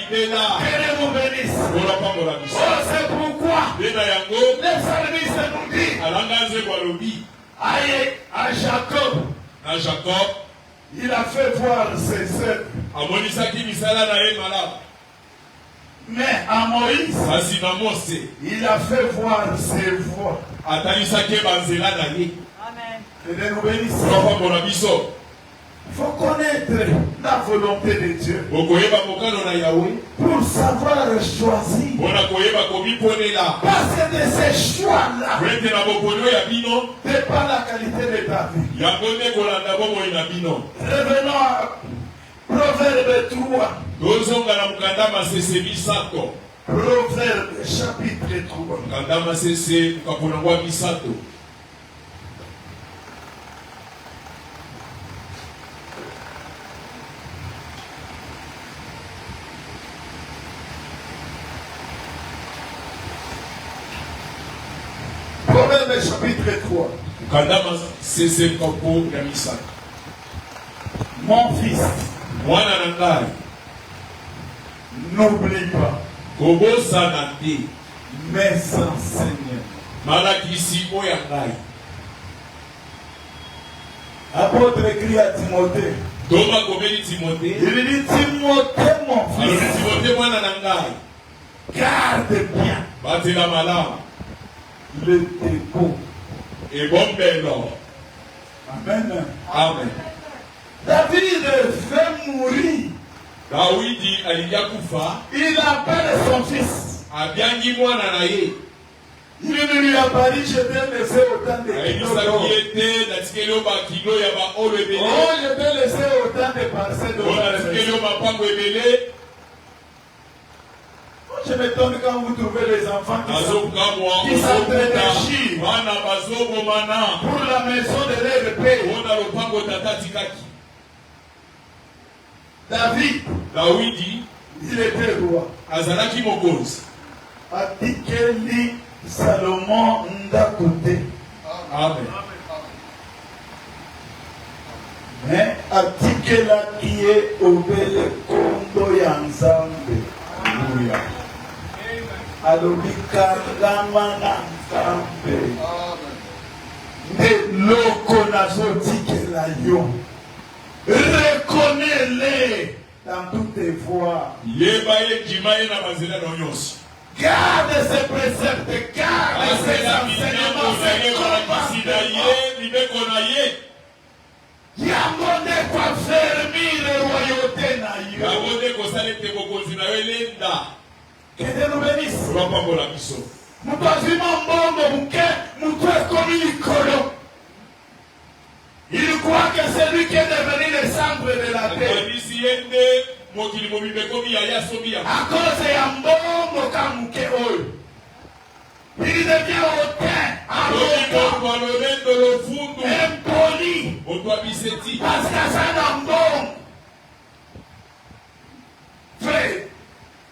Que Dieu vous bénisse. Oh, c'est pourquoi le psalmiste nous dit à Jacob, il a fait voir ses œuvres. Mais à Moïse, il a fait voir ses voies. Amen. Que Dieu nous bénisse. Il faut connaître la volonté de Dieu pour savoir choisir. Parce que de ces choix-là dépend la qualité de ta vie. Revenons à Proverbe 3. Proverbe chapitre 3. Proverbe chapitre 3. Mon fils, mwana na ngai, n'oublie pas kobosana te mes enseignements. malakisi oyo ya ngai. Apôtre écrit à Timothée. Toma komeli Timothée. Il dit Timothée, mon alobi fils, Timothée mwana na ngai, garde bien batela malamu le dépôt. ebombelo. Amen. Amen. David fait mourir. Dawidi aliya kufa, Il appelle son fils. abyangi mwana na ye. Il ne lui a pas dit je t'ai laissé autant de kilos d'or. ayebisaki ye te natikeli yo bakilo ya baolo Oh, ebele, je t'ai laissé autant de parcelles de oyo terre. natikeli yo mapango ebele. Je m'étonne quand vous trouvez les enfants Nazokamwa qui s'entraînent bana bazobomana pour la maison de leur père. mpona lopango tata tikaki. David, Dawidi il était roi. azalaki mokonzi. Atikeli Salomon Ndakote. Amen. Mais atikela qui est au bel kondo ya Nzambe. Alléluia. Alobi kalama na Nzambe. Nde loko nazotikela yo. Reconnais-les dans toutes tes voies. Yeba ye ndima ye na banzela na nyonso. Garde ses préceptes, garde ses Asela enseignements, minyango na ye ses balakisi na commandements. ye mibeko na ye. Yango nde koaffermir royauté na yo. yango nde kosala ete bokonzi na yo elenda. Que Dieu nous bénisse. Olwapambola biso. Mutu azima mbongo muke, mutu ekomi likolo. Il croit que c'est lui qui est devenu le centre de la terre. akanisi ye nde mokili mobimba ekomi yaya soki ya À cause ya mbongo ka muke oyo. Il devient hautain, arrogant, moto alolendo lofundu impoli. moto abiseti. Parce que ça na mbongo. Frère,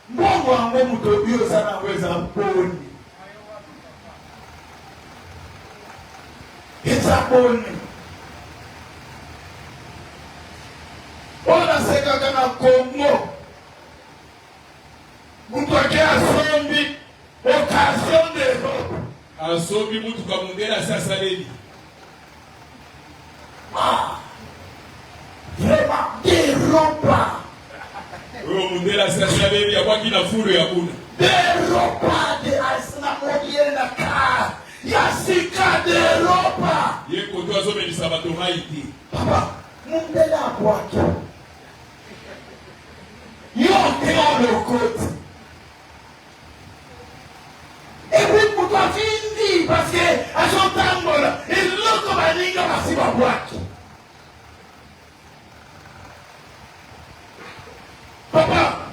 mbongo yango mutu oyo oza nango eza mponi. Eza mponi. Ona sekaka na Congo. Mutu ake asombi occasion d'Europe. asombi mutuka mondele asi asaleli. Vraiment d'Europe. oyo mondele asi asaleli yabwaki na fulu ya kuna. D'Europe de asina mobiele na ka. Ya sika d'Europe. ye koto azomelisa bato mai te. Papa, mundele akwaki. Yote olokoti. Et puis pour toi fini parce que à son temps là, il l'autre baninga basi babwaki. Papa,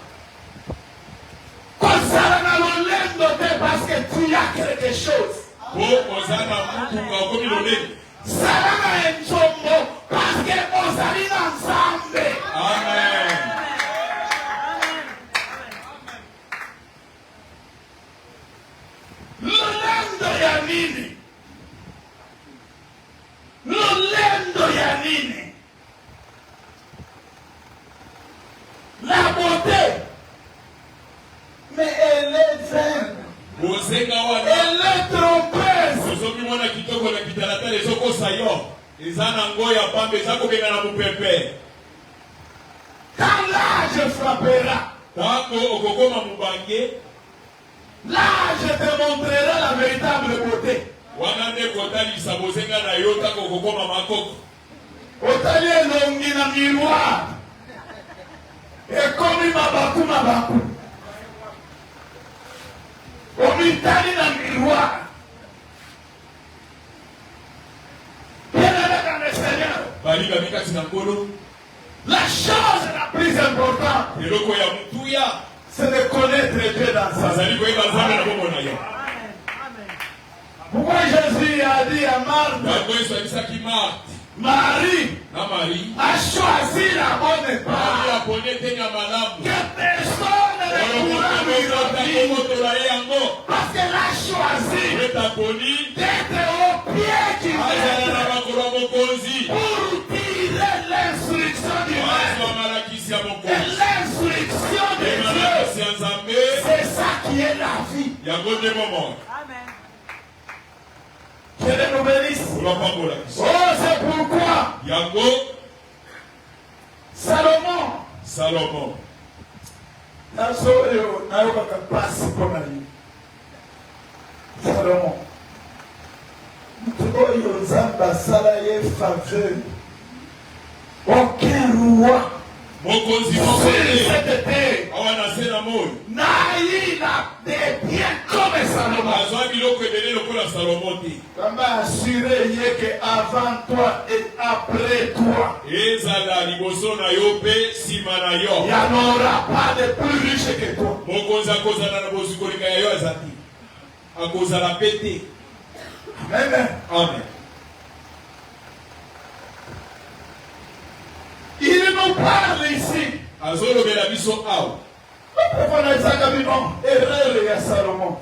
kosala na lolendo te parce que tu as quelque chose. po oza na mutuka okomi loleli. Sala na enjombo parce que ozali na Nzambe. Amen. Lolendo ya nini? Lolendo ya nini? La beauté. Mais elle est vaine. bozenga wana Elle est trompeuse. ozomi mwana kitoko na kitalatala ezokosa yo. eza na ngo ya pambe eza kobenga na mopepe. Quand l'âge frappera, ntango okokoma mobange là je te montrerai la véritable beauté. wana nde kotalisa bozenga na yo ntango okokoma makoko. Otali elongi na miroir. Ekomi mabaku mabaku. Omitali na miroir. Bien-aimé dans le Seigneur, balingami kati na nkolo. la chose la plus importante, eloko ya motuya c'est de connaître Dieu dans sa vie. azali koyeba nzambe na bombo na yo. Pourquoi Jésus a dit à Marthe, yango yesu abisaki marte Marie na marie a choisi la bonne ali part. aponi eteni ya malamu Que personne oyo ne pourra lui motootaki enlever. motola ye yango Parce qu'elle a choisi etaponi d'être au pied du azala na maître makolo ya mokonzi pour tirer l'instruction du yango nde momoi Amen. Que Dieu nous bénisse. olapambola biso Oh, c'est pourquoi yango Salomon nazo oyo nayokaka mpasi mpona ye. Salomon moto oyo Nzambe asala ye faveur. Aucun roi mokonzi sur mokonzi cette terre awa na se na moi n'a eu des biens comme Salomon. azwa biloko ebele lokola Salomo te Kamba assuré ye que avant toi et après toi, ezala liboso na yo mpe nsima na il yo n'y en aura pas de plus riche que toi. mokonzi akozala na bozwi koleka ya yo aza te akozala mpe te Amen. amen Il nous parle ici. azolobela biso awa Pourquoi on a dit ça comme erreur il y a Salomon.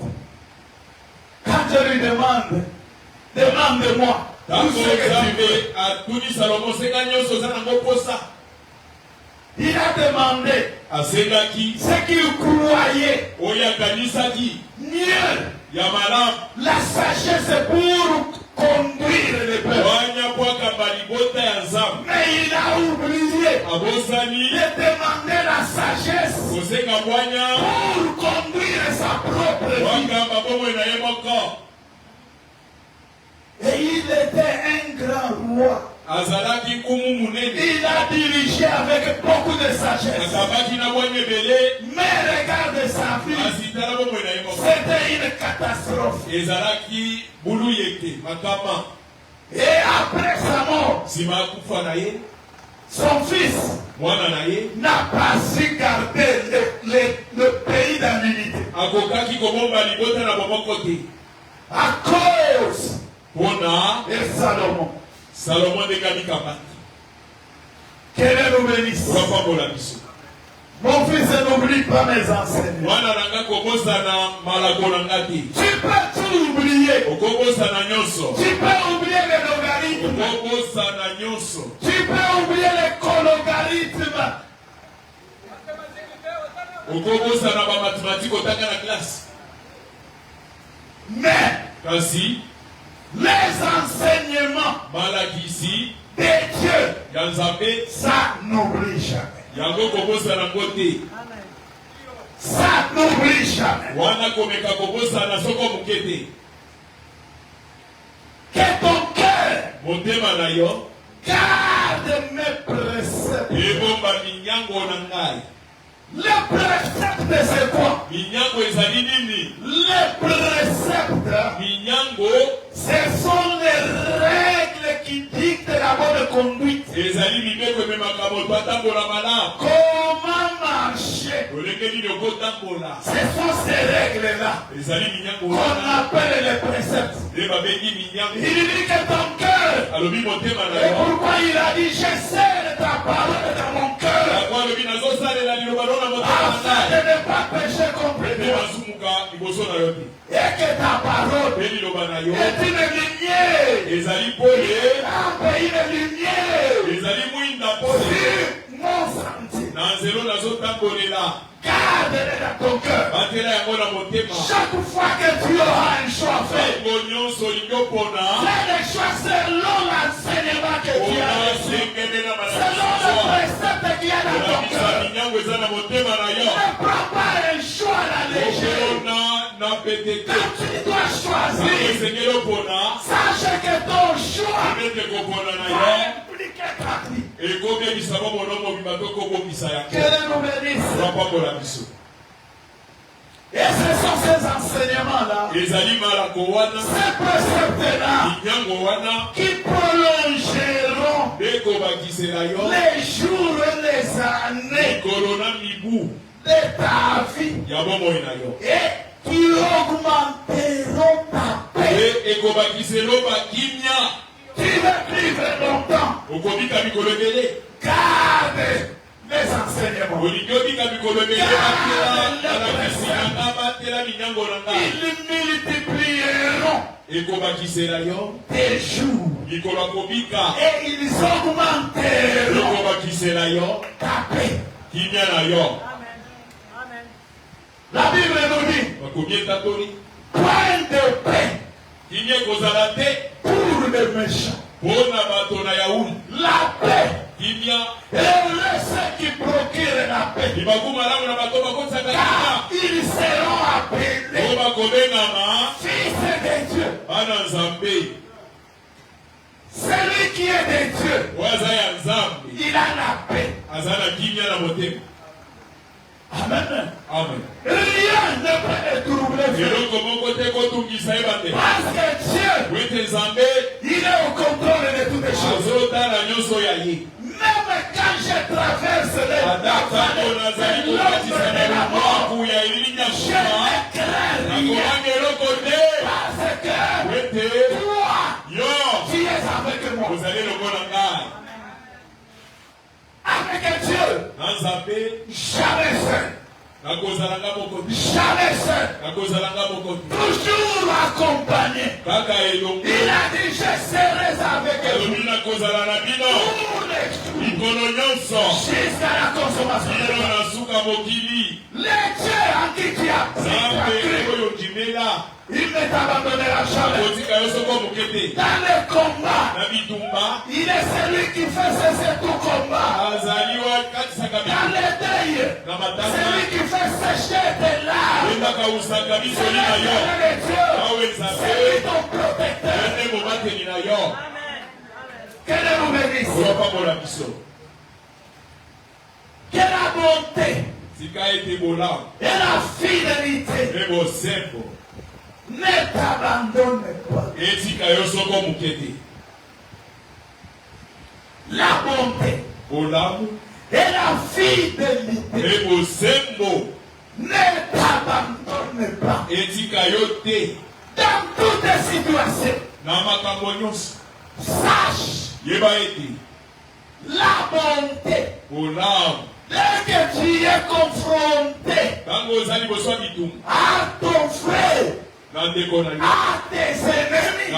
Quand je lui demande-moi tout ntango ce que tu veux. nzambe atuni Salomo senga nyonso oza nango posa Il a demandé asengaki ce qu'il croyait oyo akanisaki mieux. ya malamu La sagesse pour conduire le peuple. wanya po akamba libota ya nzambe Mais il a oublié abosani de demander la sagesse kosenga bwanya pour conduire sa propre vie. wakamba bomoi na ye moko Et il était un grand roi. azalaki nkumu munene Il a dirigé avec beaucoup de sagesse. akambaki na bwanya ebele Mais regarde sa vie. asitala bomoi na ye moko C'était une catastrophe. ezalaki buluye te makama Et après sa mort, nsima ya kufa na ye son fils mwana na ye n'a pas su garder le pays dans l'unité. akokaki kobomba libota na bomoko te À cause mpona de Salomon. Salomo ndenge amikamati Que Dieu nous bénisse. olapambola biso Mon fils, n'oublie pas mes enseignements. mwana na nga kobosana malako na nga te Tu peux tout oublier. okobosana nyonso Tu peux oublier les logarithmes. okobosana nyonso Tu peux oublier les cologarithmes. okobosana bamathématique otanga na classe Mais kasi les enseignements malakisi de Dieu, ya nzambe ça n'oublie jamais. yango kobosana ngo te Amen. Ça n'oublie jamais. wana komeka kobosana soko moke te Que ton cœur motema na yo garde mes préceptes. ebomba minyango na ngai Les préceptes, c'est quoi? minyango ezali nini Les préceptes, minyango ce sont les règles qui dictent la bonne conduite. ezali mibeko ememaka moto atambola malamu Comment marcher? olenge nini okotambola Ce sont ces règles-là ezali minyango qu'on wana appelle les préceptes. nde babengi minyango Il dit que ton cœur, alobi motema na et yo pourquoi il a dit, je scelle ta parole dans mon cœur, yango alobi nazosalela liloba no na motema na afin ngai de ne pas pécher contre nde toi, bazumuka liboso na yo te et que ta parole mpe liloba na yo est une lumière, ezali pole une lumière ezali mwinda pole sur mon sentier. na nzelo nazotambolela Garde-le dans ton cœur. batela yango na motema Chaque fois que tu auras un choix fait, ntango nyonso olingi opona fais le choix selon l'enseignement que tu as reçu, onasengele na selon le malakisi précepte qu'il y a dans ton olakisa cœur. minyango eza na motema na yo Ne prends pas un choix à la légère. okona na pete te Quand tu dois choisir, esengeli opona sache que ton choix nete kopona na va yo impliquer ta vie. ekobebisa bomono mobimba to kobomisa Que yango Dieu nous bénisse. bapambola biso Et ce sont ces enseignements-là, ezali malako wana ces préceptes-là, minyango wana qui prolongeront nde ekobakisela yo les jours et les années mikolo na mibu de ta vie. ya bomoi na yo Et qui augmenteront ta paix. e ekobakisela bakimia Tu vas vivre longtemps. okobika mikolo ebele Garde les enseignements. olingi obika mikolo ebele batela balakisi na nga batela minyango na nga Ils multiplieront ekobakisela yo tes jours. mikolo akobika Et ils augmenteront ekobakisela yo ta paix. kimia na yo Amen. Amen. La Bible nous dit, Point de paix pour les méchants. La paix. Et ceux qui procurent la paix. Car ils seront appelés fils de Dieu. Celui qui est de Dieu, il a la paix. Amen. Rien ne peut étroubler. Parce que Dieu, il est au contrôle de toutes les choses. Même quand je traverse les vallées de l'ombre de la mort, je ne crains rien. Parce que toi, tu es avec moi. Avec Dieu, jamais seul. Jamais seul. Toujours accompagné. Il a dit, je serai avec vous jusqu'à la consommation. Les dieux en qui tu as cru, il ne t'abandonnera jamais. Dans le combat, il est celui qui fait cesser tout combat. Dans le deuil, celui qui fait sécher tes larmes. C'est lui ton protecteur. Que Dieu nous bénisse. Que la bonté et la fidélité ne t'abandonne pas. La bonté et la fidélité ne t'abandonne pas. Dans toutes les situations, sache la bonté. Dès que tu es confronté à ton frère, à tes ennemis,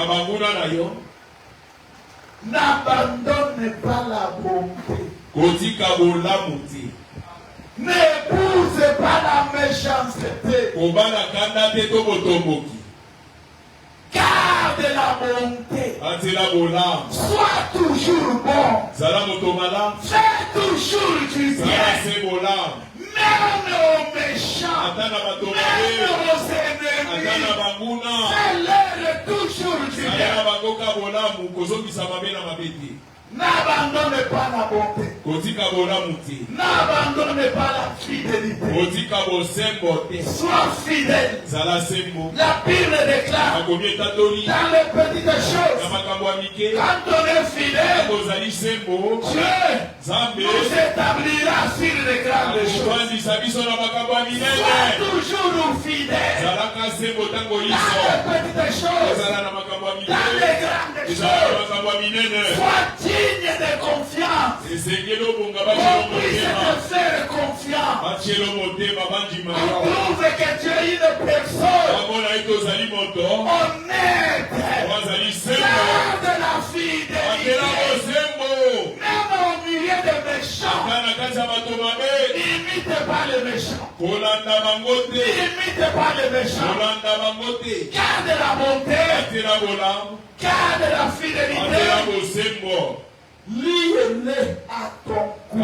n'abandonne pas la bonté. N'épouse pas la méchanceté. Garde la bonté. Sois toujours bon. Fais toujours du bien. Même aux méchants. Même aux ennemis. Fais-leur toujours du bien. N'abandonne pas la bonté. N'abandonne pas la fidélité. Sois fidèle. La Bible déclare dans les petites choses, quand on est fidèle, Dieu nous établira sur les grandes choses. Sois toujours fidèle dans les petites choses, dans les grandes choses. Sois digne de confiance. On puisse te faire confiance. On prouve que tu es une personne honnête. Garde la fidélité. Même au milieu des méchants, n'imite pas les méchants. N'imite pas les méchants. Garde la bonté. Garde la fidélité. Lie-les à ton cou.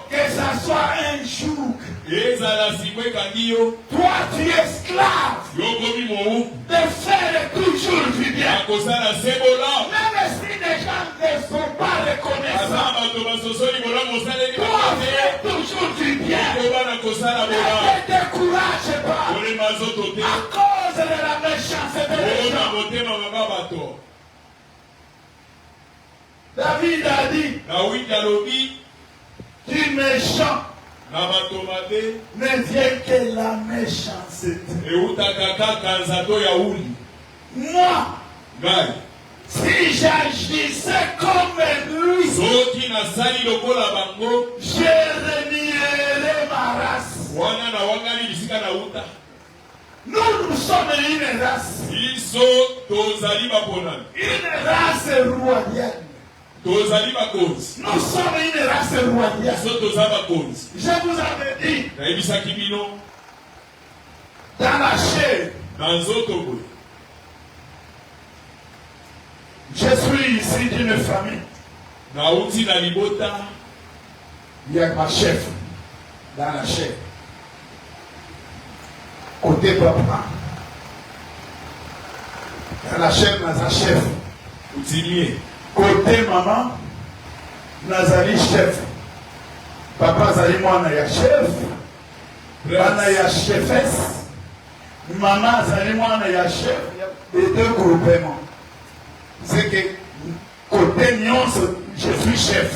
Que ça soit un joug. Toi, tu es esclave de faire toujours du bien. Même si les gens ne sont pas reconnaissants, toi, fais toujours du bien. Ne te décourage pas à cause de la méchanceté des gens. David a dit, du méchant ne vient que la méchanceté. Moi, si j'agissais comme lui, je renierais ma race. Nous sommes une race. Une race royale. Nous sommes une race royale. Je vous avais dit dans la chair. Je suis ici d'une famille. Il y a ma chef dans la chair. Côté papa. Dans la chair, dans chef. Côté maman, Nazali chef. Papa Zali moi ya chef. Bana ya chefesse. Maman Zali moi ya chef. Les deux groupements. C'est que côté Nyonso, je suis chef.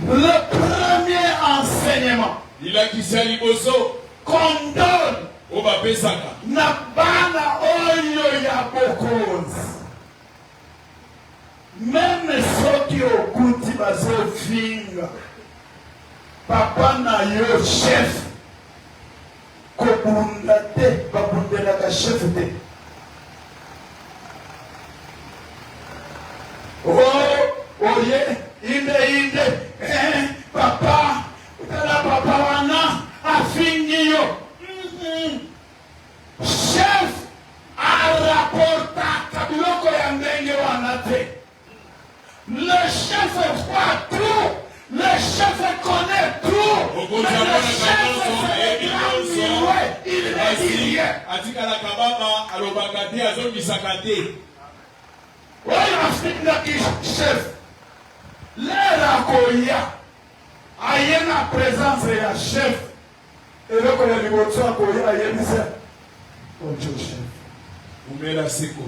Le premier enseignement qu'on donne na bana oyo ya bokonzi. Même ceux qui ont goûté bazo finga. Papa na yo chef. Kobunda te, babundela ka chef te. Oye, inde, papa, papa wana, afini yo. Chef, a rapporta kabiloko ya ndenge wana te. Le chef voit tout, le chef connaît tout, mais le chef fait grand miroir, il ne dit rien. Atikala kababa, alobakate, azongisakate. Oui, Afrique chef. L'air akoya. Aïe na présence ya chef. Et là, quand il y a les voitures akoya, aïe na bonjour chef. Umela seko.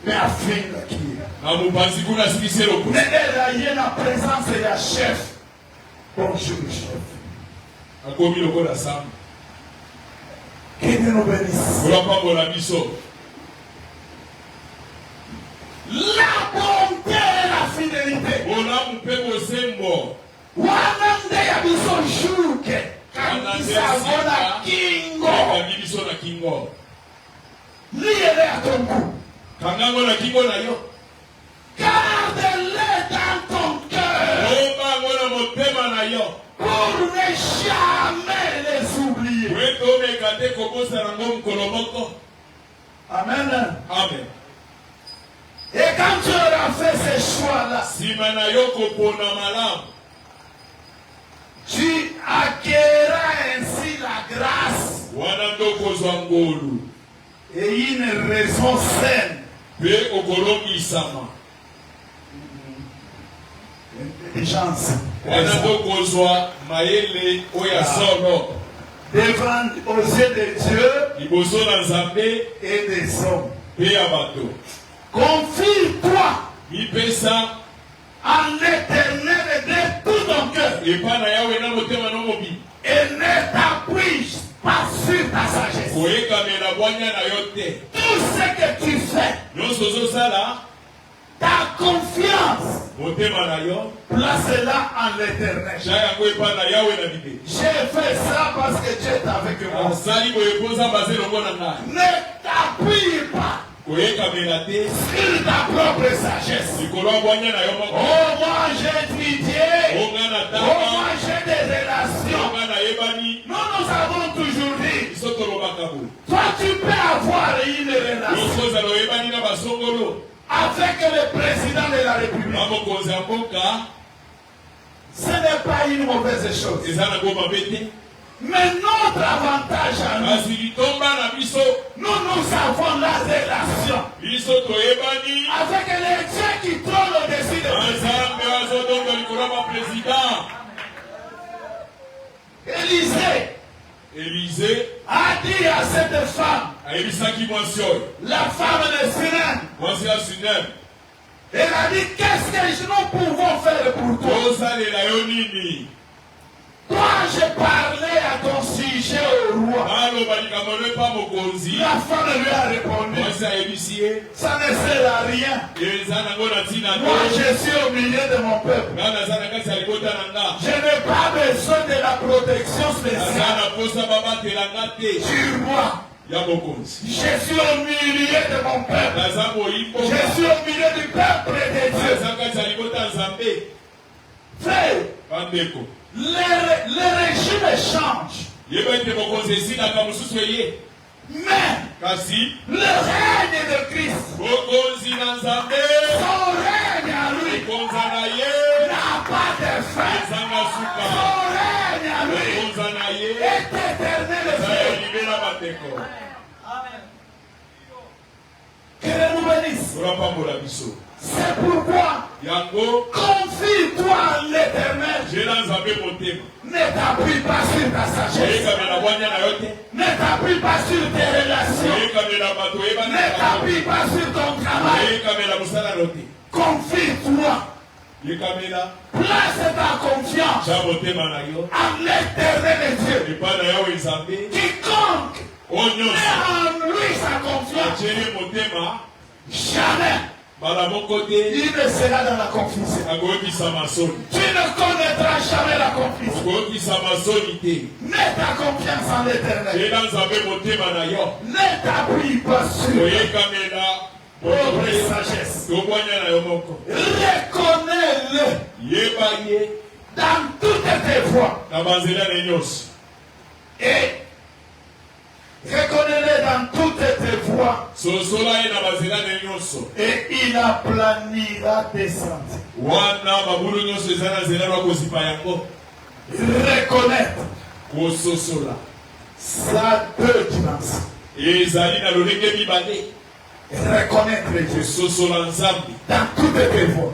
Mais Afrique là qui est. Na mubanzi kuna sikisero. Mais aïe na présence ya chef. Bonjour chef. Akomi loko la sam. Que Dieu nous bénisse. Ola pambo la biso. La bonté et la fidélité. Ola mupebo sembo. Wanande ya biso juke. Kanisa bona kingo. Kanisa biso na kingo. Liele à ton cou. Kangango na kingo na yo. Garde-les dans ton cœur. Oba ngona motema na yo. Pour ne jamais les oublier. Weto me kate kobosa rango mkolomoko. Amen. Amen. Et quand tu auras fait ces choix-là, tu acquerras ainsi la grâce et une raison saine. Intelligence. Devant aux yeux de Dieu et des hommes. Confie-toi en l'Éternel de tout ton cœur et ne t'appuie pas sur ta sagesse. Tout ce que tu fais, ta confiance, place-la en l'Éternel. J'ai fait ça parce que Dieu est avec moi. Ne t'appuie pas sur ta propre sagesse. Oh, moi j'ai étudié. Oh, moi j'ai des relations. Nous avons toujours dit. Toi, tu peux avoir une relation avec le président de la République. Ce n'est pas une mauvaise chose. Mais notre avantage à nous, nous avons la relation avec les dieux qui trônent au-dessus de nous. Élisée a dit à cette femme, la femme de Sunem, elle a dit, qu'est-ce que nous pouvons faire pour toi? Toi, je parlais à ton sujet au roi. La femme lui a répondu, ça ne sert à rien. Moi, je suis au milieu de mon peuple. Je n'ai pas besoin de la protection spéciale du roi. Je suis au milieu de mon peuple. Je suis au milieu du peuple de Dieu. Frère, le régime change. Mais le règne de Christ, son règne à lui, n'a pas de fin. Son règne à lui est éternel et vrai. Que Dieu nous bénisse. C'est pourquoi confie-toi en l'Éternel. Ne t'appuie pas sur ta sagesse. Ne t'appuie pas sur tes relations. Ne t'appuie pas sur ton travail. Confie-toi. Place ta confiance en l'Éternel Dieu. Quiconque met en lui sa confiance, jamais il ne sera dans la confusion. Tu ne connaîtras jamais la confusion. Mets ta confiance en l'Éternel. Ne t'appuie pas sur pauvre sagesse. Reconnais-le dans toutes tes voies. Et reconnais-le dans toutes tes voies. Et il aplanira tes sentiers. Reconnaître sa deux dimensions. Reconnaître Dieu dans toutes tes voies.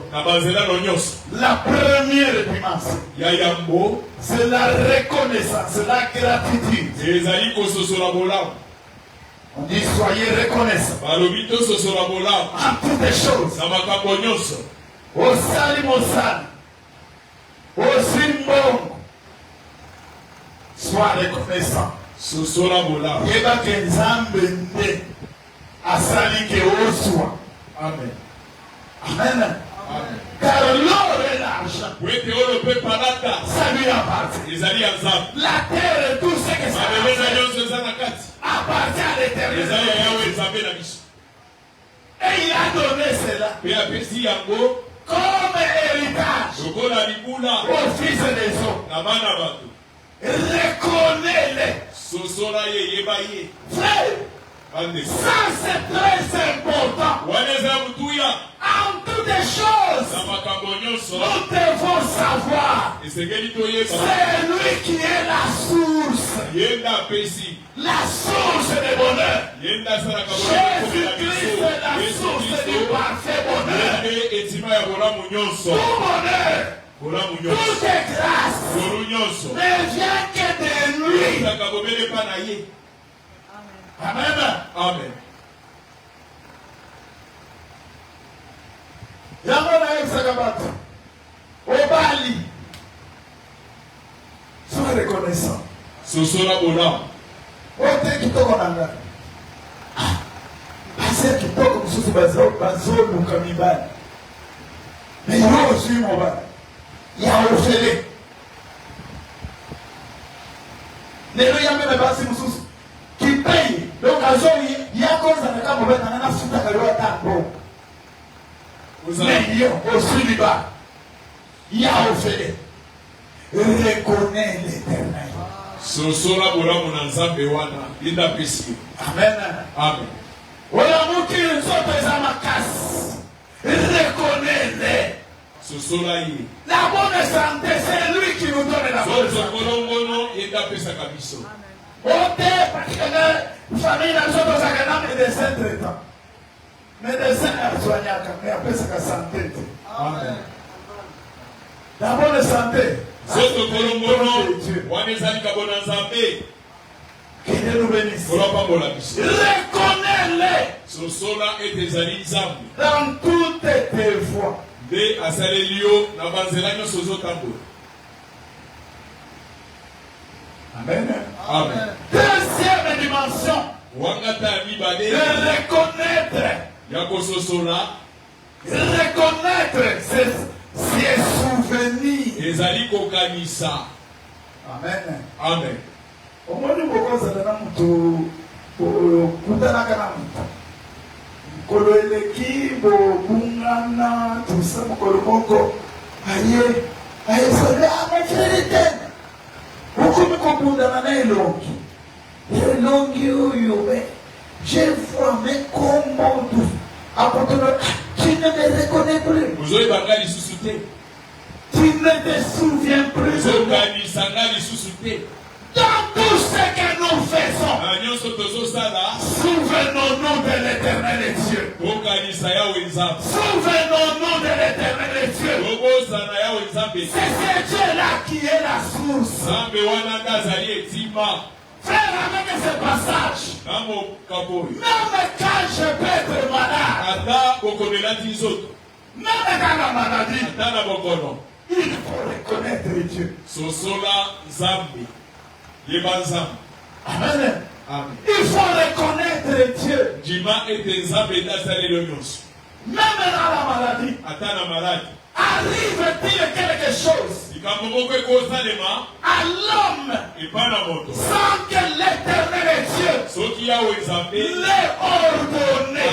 La première dimension, c'est la reconnaissance, la gratitude. On dit soyez reconnaissants en toutes les choses. Au salim, au salim, au simbongo. Sois reconnaissant. Yeba ke nzambe nde asali ke oswa. Amen. Amen. Car l'or et l'argent, ça lui appartient. La terre et tout ce que ça appartient à l'Éternel. Et il a donné cela comme héritage aux fils des hommes. Reconnais-les. Frère, ça c'est très important. En toutes les choses, nous devons savoir c'est lui qui est la source. La source du bonheur. Jésus-Christ est la source du parfait bonheur. Tout bonheur, toute grâce ne vient que de lui. Amen. Amen. Yamona Exagabata, Obali, sois reconnaissant. Sosola Bola. Ote kitoko nanga. Ase kitoko mususu bazolu kamibali. Mais il y a aussi mon bas. Il y a un fêlé. Les gens qui ont passé mususu qui payent. Donc à ce il y a cause à la carte ouverte dans la soute à la mais il y a aussi du bas. Il y a un fêlé. Reconnais l'Éternel. Sosola Bola Monanzambe Wana. Linda Pessi. Amen. Amen. Voilà mon qui nous sommes à ma casse. Reconnais-les. Sosola yi. La bonne santé, c'est lui qui nous donne la bonne santé. Parce que la famille n'a pas de médecin traitant. Médecin a soigné mais après ça la santé. Amen. La bonne santé. Que Dieu nous bénisse. Reconnais-les dans toutes tes voies. Amen. Amen. Deuxième dimension. De reconnaître. Reconnaître ses souvenirs. Amen. Amen. Omoni bokozala na mutu kutanaka na mutu mokolo eleki bobungana tusa mokolo moko aye soda mofrere tene okomi kobundana na elongi. Elongi oyo, je vois, mais comment tu ne me reconnais plus. Vous avez bangali sous-souté. Tu ne te souviens plus de moi. Dans tout ce que nous faisons, souvenons-nous de l'éternel Dieu. Souvenons-nous de l'éternel Dieu. C'est ce Dieu-là qui est la source. Frère, avec ce passage, même quand je peux être malade, même quand la maladie, il faut reconnaître Dieu. Amen. Amen. Il faut reconnaître Dieu. Même dans la maladie, arrive-t-il quelque chose à l'homme sans que l'éternel Dieu l'ait ordonné?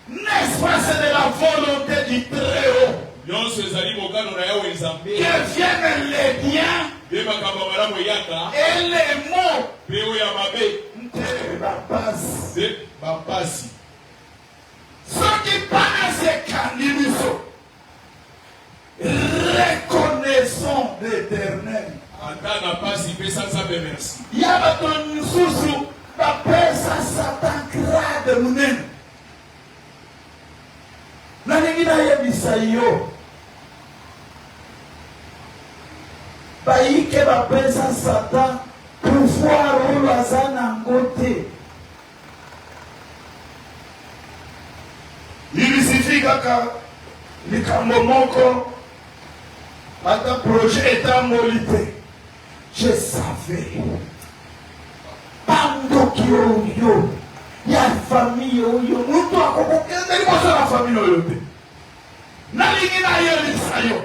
N'est-ce pas, c'est de la volonté du Très-Haut que viennent les biens et les mots de Bapas. Ceux qui pensent reconnaissons l'éternel. Il y a une source qui Satan grade nous-mêmes. Nalingina yebisa yo baike bapesa Satan pouvoir oyo aza nango te. Il kaka likambo moko ata projet eta molite. Je savais pandoki oyo ya famille oyo mutu akokokende liboso na famille oyo te. Nalingi na yelisa yo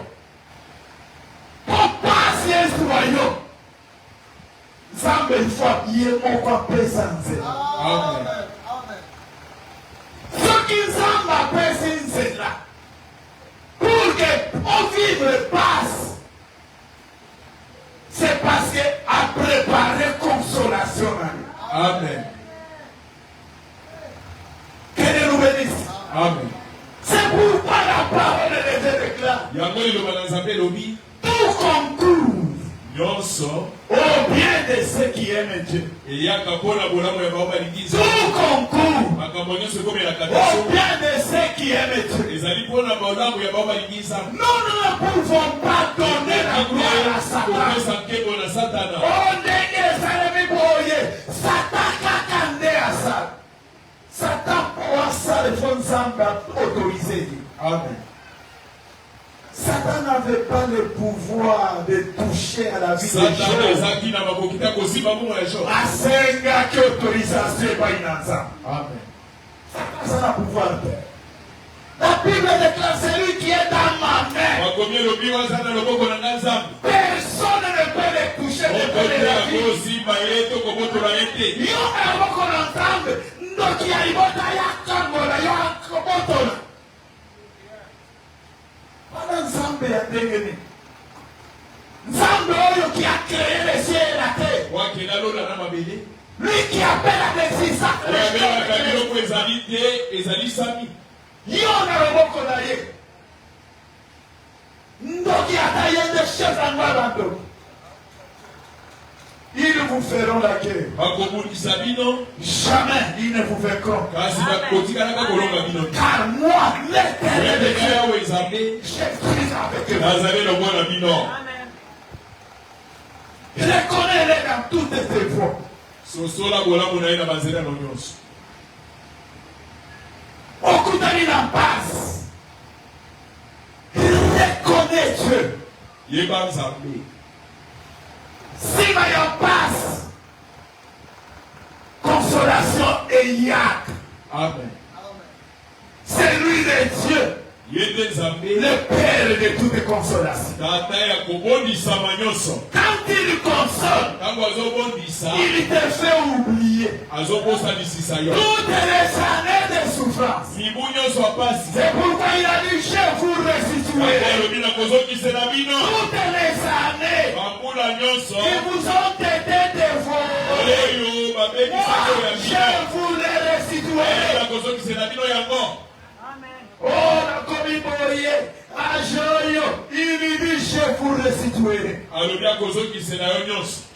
popasi eswa yo Nzambe ifwa ye moko apesa nzela. Soki Nzambe apesi nzela pour que on vive passe, c'est parce que a préparé consolation. Amen. Que Dieu nous bénisse. Amen. C'est pourquoi la parole de Dieu déclare tout concourt au bien de ceux qui aiment Dieu. Tout concourt au bien de ceux qui aiment Dieu. Nous ne pouvons pas donner la gloire à Satan. On est Satan kakande à ça. Satan pour ça, le fond Nzambe autorisé. Amen. Satan n'avait pas le pouvoir de toucher à la vie des gens. Asenga qui autorisation pas inanza. Amen. Satan ça n'a pouvoir. La Bible déclare celui qui est dans ma main. Personne ne peut le toucher, ne peut le vie. Yo avons entendre ndoki ya ibota ya kangola yo akobotola. Wana Nzambe ya ndengeni. Nzambe oyo qui a créé les cieux et la terre. Lui qui appelle à l'existence. Yo na loboko na ye. Ndoki ataye de chef en Wabando. Ils vous feront la guerre. Jamais ils ne vous vaincront. Car moi, l'éternel de Dieu, je prise avec eux. Je les connais dans toutes tes voies. Okutani n'en passe. Reconnais Dieu. Si ma passe, consolation et yad. Amen. C'est lui de Dieu. le Père de toute consolation. Quand il console, il te fait oublier toutes les années de souffrance. C'est pourquoi il a dit, je vous restituerai toutes les années qui vous ont été dévorées. Je vous les restituerai. Oh, la commémorie, à Joyo, il lui dit, je vous restituerai.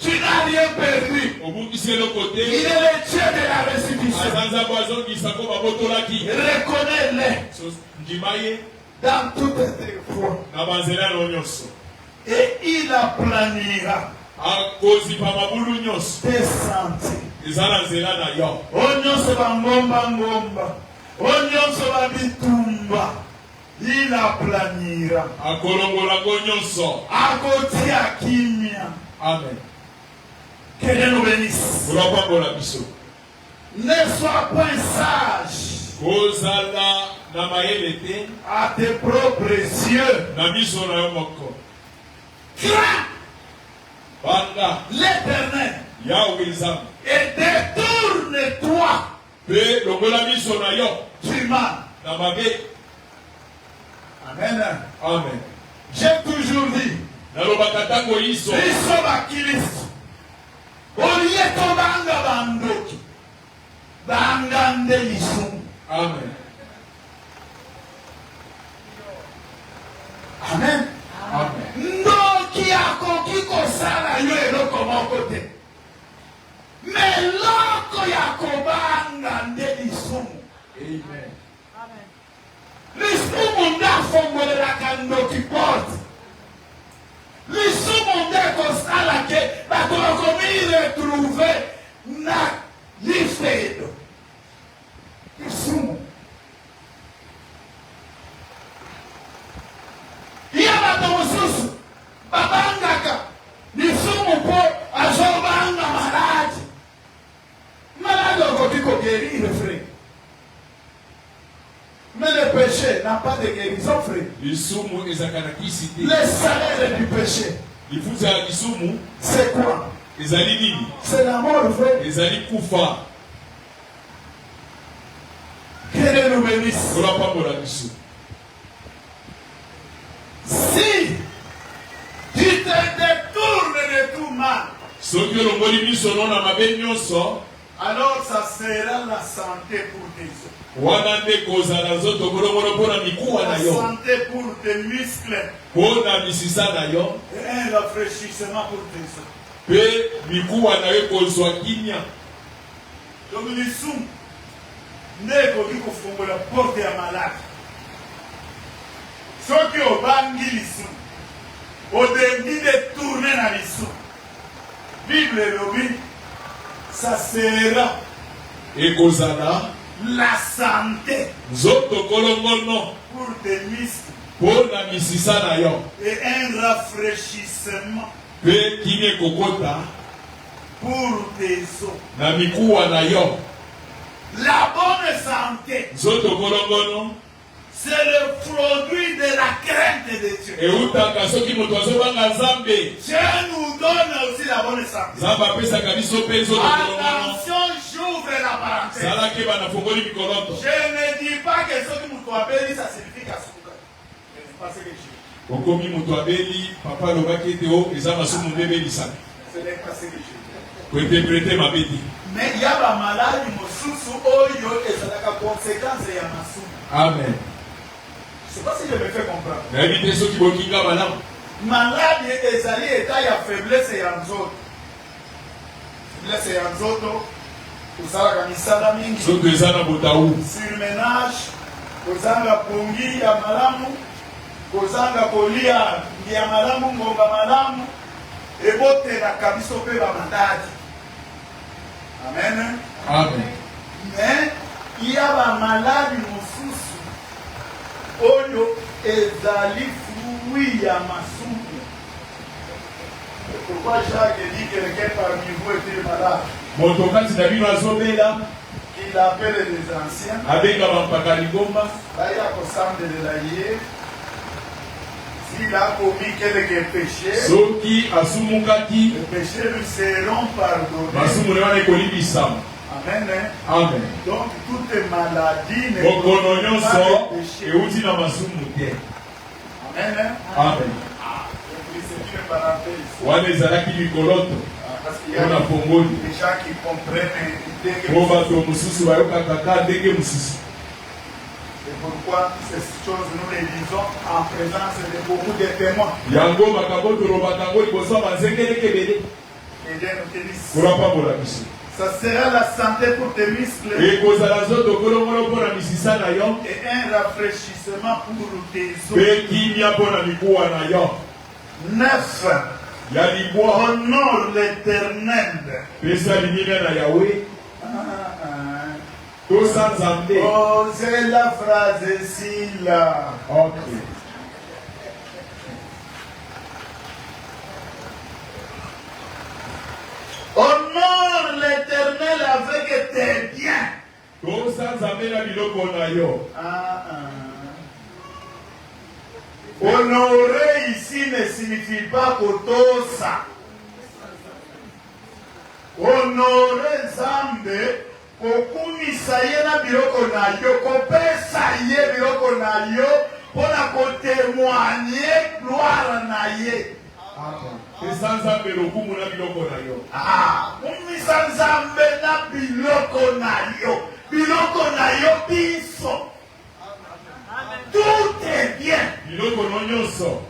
Tu n'as rien perdu. Il est le Dieu de la restitution. Reconnais-le dans toutes tes voies. Et il aplanira tes sentiers. Onyonso bangomba. Onyonso babitumba. Il aplanira. Akotia kimia. Amen. Que Dieu nous bénisse. Ne sois point sage à tes propres yeux. Crains l'Éternel et détourne-toi du mal. Amen. Amen. J'ai toujours dit, Kristo bakilisto olie tobanga bandoki banga nde lisumu. Amen. Amen. Amen. Ndoki akoki kosala yo eloko moko te, me loko ya kobanga nde lisumu. Amen. Lisumu nde afongolelaka ndoki porte. Lisumu nde kosala ke bato bakomi retrouve na lifedo. Lisumu iya bato mosusu babangaka lisumu mpo azobanga maladi. Maladi okoki koguérir, frère. Mais le péché n'a pas de guérison, frère. Le salaire du péché, c'est quoi? C'est la mort, frère. Que Dieu nous bénisse. Si tu te détournes de tout mal, alors ça sera la santé pour tes os. La santé pour tes muscles. Et un rafraîchissement pour tes os. Donc l'issue n'est qu'au fond de la porte à malade. Ceux qui ont bangi l'issue, au début de tourner dans l'issue, Bible et le ça sera la santé pour tes muscles et un rafraîchissement pour tes os. La bonne santé, c'est le produit de la crainte de Dieu. Dieu nous donne aussi la bonne santé. Attention, j'ouvre la parenthèse. Je ne dis pas que ce que nous appelons, ça signifie qu'à ce moment. Ce n'est pas ce que je dis. Ce n'est pas ce que je dis. Mais il y a la maladie, et ça a la conséquence de la massou. Amen. Je ne sais pas si je me fais comprendre. Malade ezali état ya faiblesse ya nzoto. Faiblesse ya nzoto. Kozala misala mingi. Surmenage. Kozanga pongi ya malamu. Kozanga kolia ya malamu, ngonga malamu. Ebote na kabiso pe ba mandadi. Amen. Amen. Mais il y a ba malade mosusu. Oyo ezali fruit ya masumu. Pourquoi Jacques dit que quelqu'un parmi vous était malade? Qui il appelle les anciens. abenga bampaka ligomba Baya kosambela ye. S'il a commis quelques péchés, soki asumukaki les péchés lui seront pardonnés. masumu ne wana ekolibisama. Amen. Amen. Donc toute maladie ne bokono pas nyonso de péché. euti na masumu te. Amen. Amen. C'est une parenthèse. wana ezalaki mikoloto Parce qu'il y a mpona pongoli des gens qui comprennent dès que po bato mosusu bayokaka ka ndenge mosusu. c'est pourquoi ces choses nous les disons en présence de beaucoup de témoins. yango makambo tolobaka yango liboso ya banzengeleke ebele Et Dieu nous bénisse. kolapambola biso. Ça sera la santé pour tes muscles ekozala nzoto kolongolo mpona misisa na yo et un rafraîchissement pour tes os. mpe kimia mpona mikuwa na yo 9. ya libwa. Honore l'Éternel. pesa limina na yawe tosa nzambe. Oh, c'est la phrase ici là. Ok. Honore l'Éternel avec tes biens. tosa nzambe na biloko na yo. Honorer ici ne signifie pas kotosa. Honorer Nzambe, kokumisa ye na biloko na yo, kopesa ye biloko na yo, pona kotémoigner gloire na ye. pesa nzambe lokumu na biloko na yo. Kumisa Nzambe na biloko na yo, biloko na yo biso. Tout est bien. biloko no nyonso.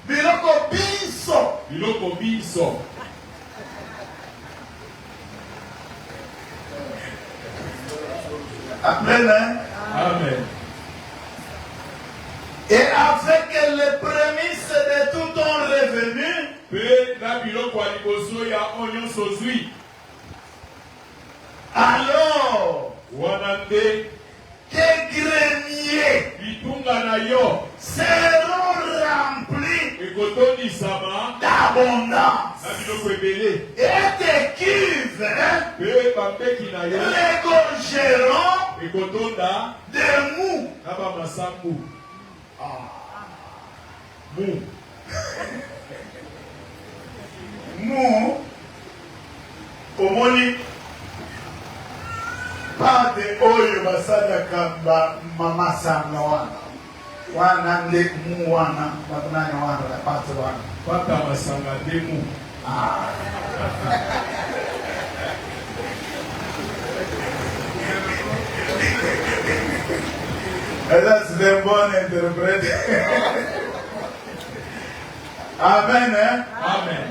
Biloko biso. biloko biso. Amen. Hein? Amen. Et avec les prémices de tout ton revenu, mpe na biloko ya liboso ya oyo nyonso ozwi. alors wana nde tes greniers bitunga na yo seront remplis ekotondisama d'abondance. na biloko ebele. Et tes cuves mpe bambeki na yo regorgeront ekotonda de mou. na bamasangu mu. Mou. Omoni pate oyo basalaka mamasanga wana. Wana nde mu wana. Bakunanya wana la pate wana. pata masanga nde mu. C'est un bon interprète. Amen. Hein? Amen.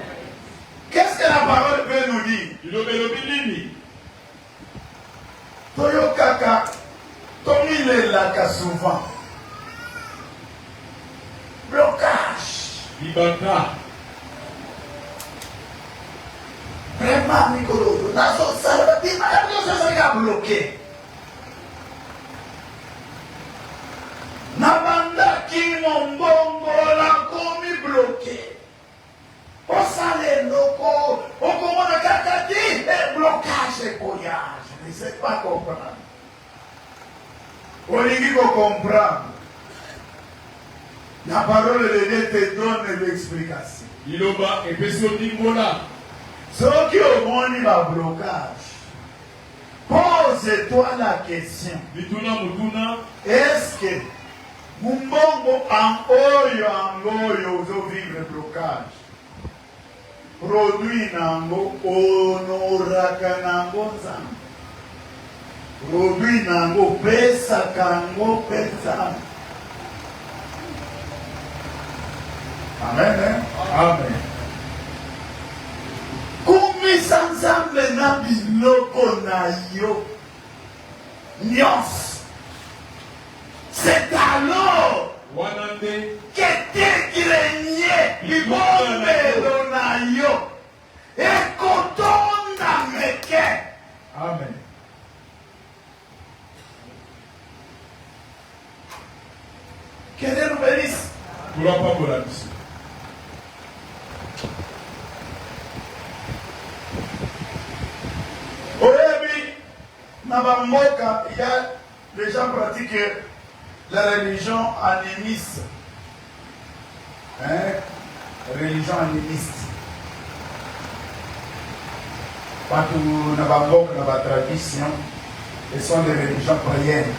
Qu'est-ce que la parole peut nous dire? ilobelobi nini? Toyokaka, tomilelaka souvent. Blocage. libanga. Vraiment, Nicolo, nazo salva, ça bloqué. Nabandaki mombongo la komi bloqué. Osale loko, okomona kaka di, blocage et collage. Je ne sais pas comprendre. Olingi ko comprendre. La parole de Dieu te donne l'explication. liloba epesi ondimbola. Soki omoni ba blocage, pose-toi la question. bituna mutuna. Est-ce que Mumbongo en oyo ozo vivre blocage? Produit nango honoraka nango Nzambe. Produit nango pesa kango pesa. Amen. Hein? Amen. Kumisa Nzambe na biloko na yo nyonso. C'est alors wana nde que tes greniers libombelo na yo ekotonda meke. Amen. Que Dieu nous bénisse. tulapambola biso. Oyebi na Mboka, il y a les gens pratiquent la religion animiste. Hein? Religion animiste. Partout dans la Mboka, dans la tradition, ce sont des religions païennes.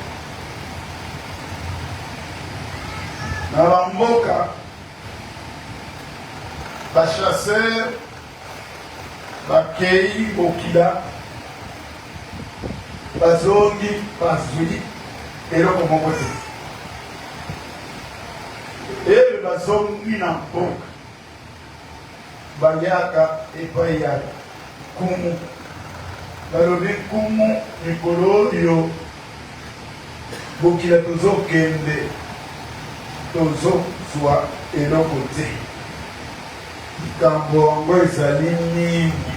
Dans la Mboka, les chasseurs, bakei bokila bazongi bazwi eloko moko te ebe bazongi na mboka bayaka epai ya kumu balobi kumu mikolo oyo bokila tozokende tozozwa eloko te likambo yango ezali mingi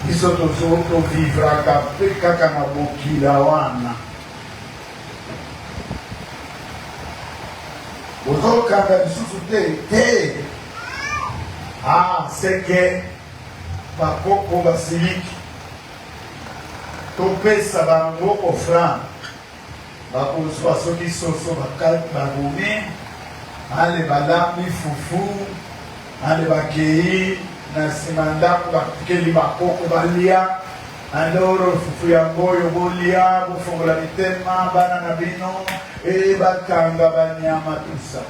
biso tovivraka mpe kaka na bokila wana ozokanga lisusu te seke bakoko basiliki topesa bango ofrande bakozwa soki soso bakomi ale balambi fufu ale bakei na nsima ndako batikeli bakoko balia andoro fufu yango oyo bolia bofongola mitema bana na bino bakanga banyama tusa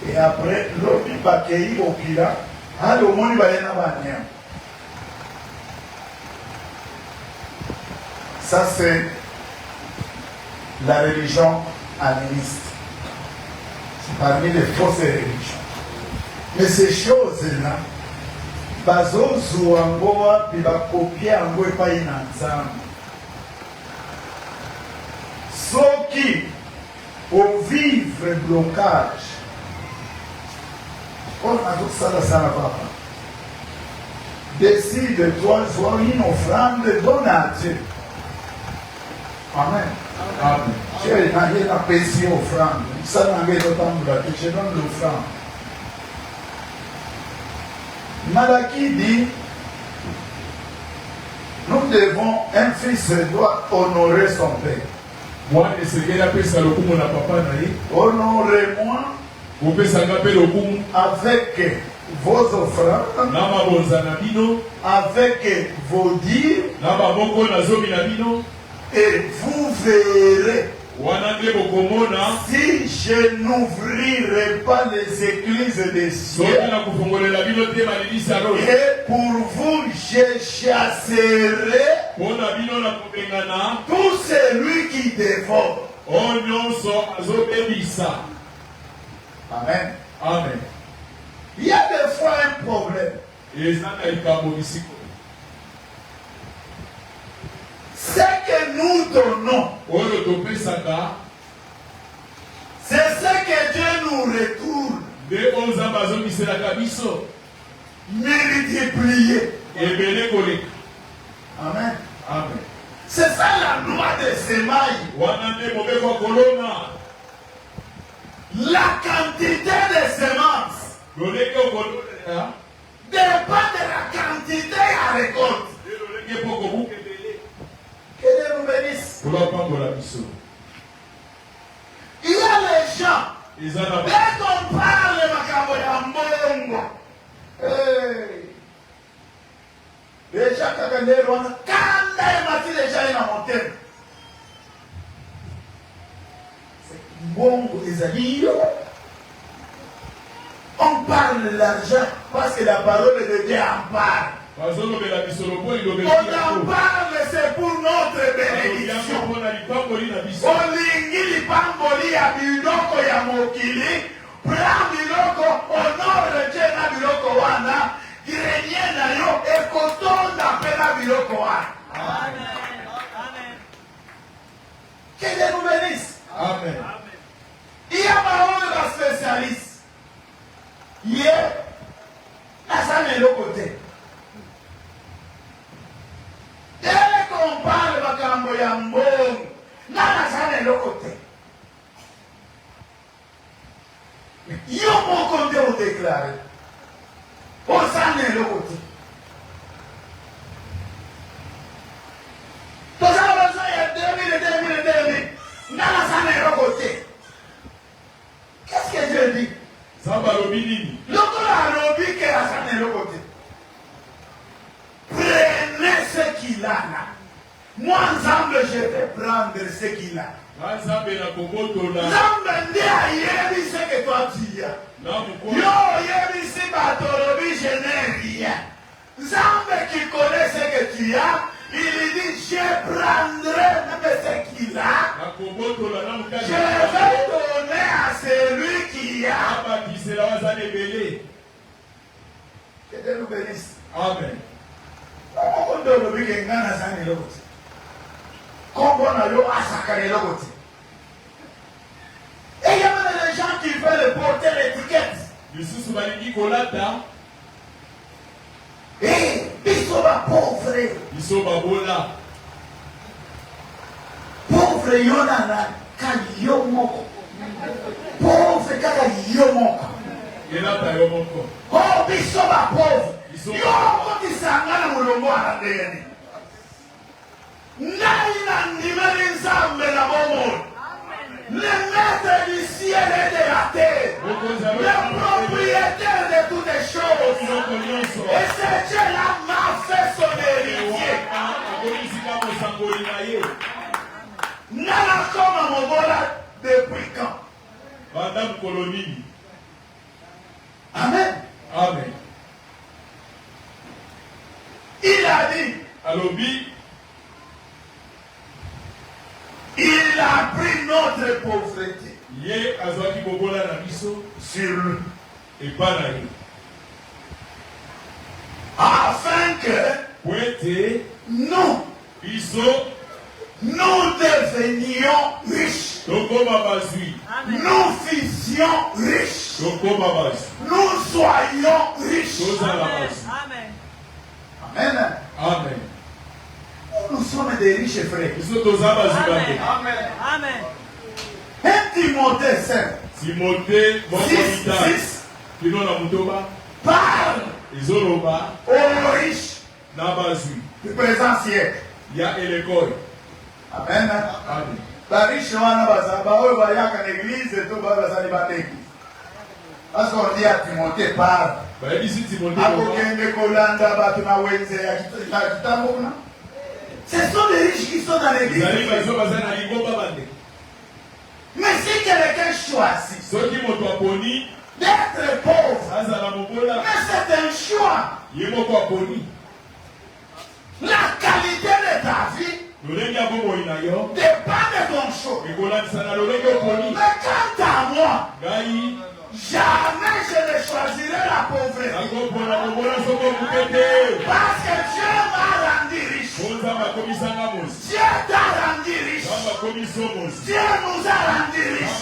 et après lobi bakei okila ale omoni baye na banyama. Ça c'est la religion animiste. C'est parmi les fausses religions. Mais ces choses-là, bazozwa yango wapi bakopie yango epai na Nzambe. Soki ovivre blocage, on a tout ça na papa. Décide toi, sois une offrande, donne à Dieu. Amen. Amen. Je n'ai pas payé offrande. Ça n'a pas été offrande. Je donne l'offrande. Malachie dit, nous devons, un fils doit honorer son père. Honorez-moi avec vos offrandes, avec vos dires, et vous verrez si je n'ouvrirai pas les églises des cieux, et pour vous je chasserai tout celui qui dévore. Amen. Amen. Il y a des fois un problème. Ce que nous donnons, c'est ce que Dieu nous retourne. Multiplié. Amen. Amen. C'est ça la loi des semailles. La quantité de semences dépend de la quantité à récolte. Que Dieu nous bénisse. Il y a les gens, dès qu'on parle de Makambo Yambongo, les gens quand les gens sont montés. Bongo des amis. On parle de l'argent parce que la parole de Dieu en parle. On en parle, c'est pour notre bénédiction. Olingi lipamboli ya biloko ya mokili, pra biloko, honore Dieu na biloko wana, grenier na yo, ekotonda pe na biloko wana. Amen. Que Dieu nous bénisse. Amen. Il y a un spécialiste. Hier, ça n'est le côté. Dès qu'on parle de Makambo Yambongo, ça n'est le côté. Yo mon compte au déclaré. Ça n'est le côté. Alobini. Lokola alobi ke asane lokote. Prenez ce qu'il a là. Moi, ensemble, je vais prendre ce qu'il a. Nzambe na kobotola. Nzambe nde ayebi ce que toi tu as. Yo yebi si batolobi je n'ai rien. Nzambe qui connaît ce que tu as, il dit je prendrai même ce qu'il a. Je vais donner à celui qui a. Que Dieu nous bénisse. Amen. Et il y a même des gens qui veulent porter l'étiquette. Et ils sont pauvres. Ils sont pauvres. Pauvre yonana kayomoko. Pauvre kaka yomoko. Oh, bisoba pauvre. Yomoko kisangana mulongo arandeni. Naina ndimani nzambe na bomo. Le maître du ciel et de la terre. Le propriétaire de toutes les choses. Et c'est Dieu là m'a fait son héritier. Nana comme mon voilà depuis quand? Madame Colonie. Amen. Amen. Il a dit. Alobi. Il a pris notre pauvreté sur lui. Et pas là. Afin que nous devenions riches. Nous fussions riches. Nous soyons riches. Amen. Amen. Amen. Nous sommes des riches frères. Amen. Amen. 1 Timothée 5. Timothée, bon 6. Parle aux riches du présent siècle. Il y a l'école. Amen. Amen. Les riches sont à l'église et tout l'église. Parce qu'on dit à Timothée, parle. Ce sont les riches qui sont dans l'église. Mais si quelqu'un choisit d'être pauvre, mais c'est un choix. La qualité de ta vie dépend de ton choix. Mais quant à moi, jamais je ne choisirai la pauvreté. Parce que Dieu m'a rendu riche. Dieu t'a rendu riche. Dieu nous a rendu riches.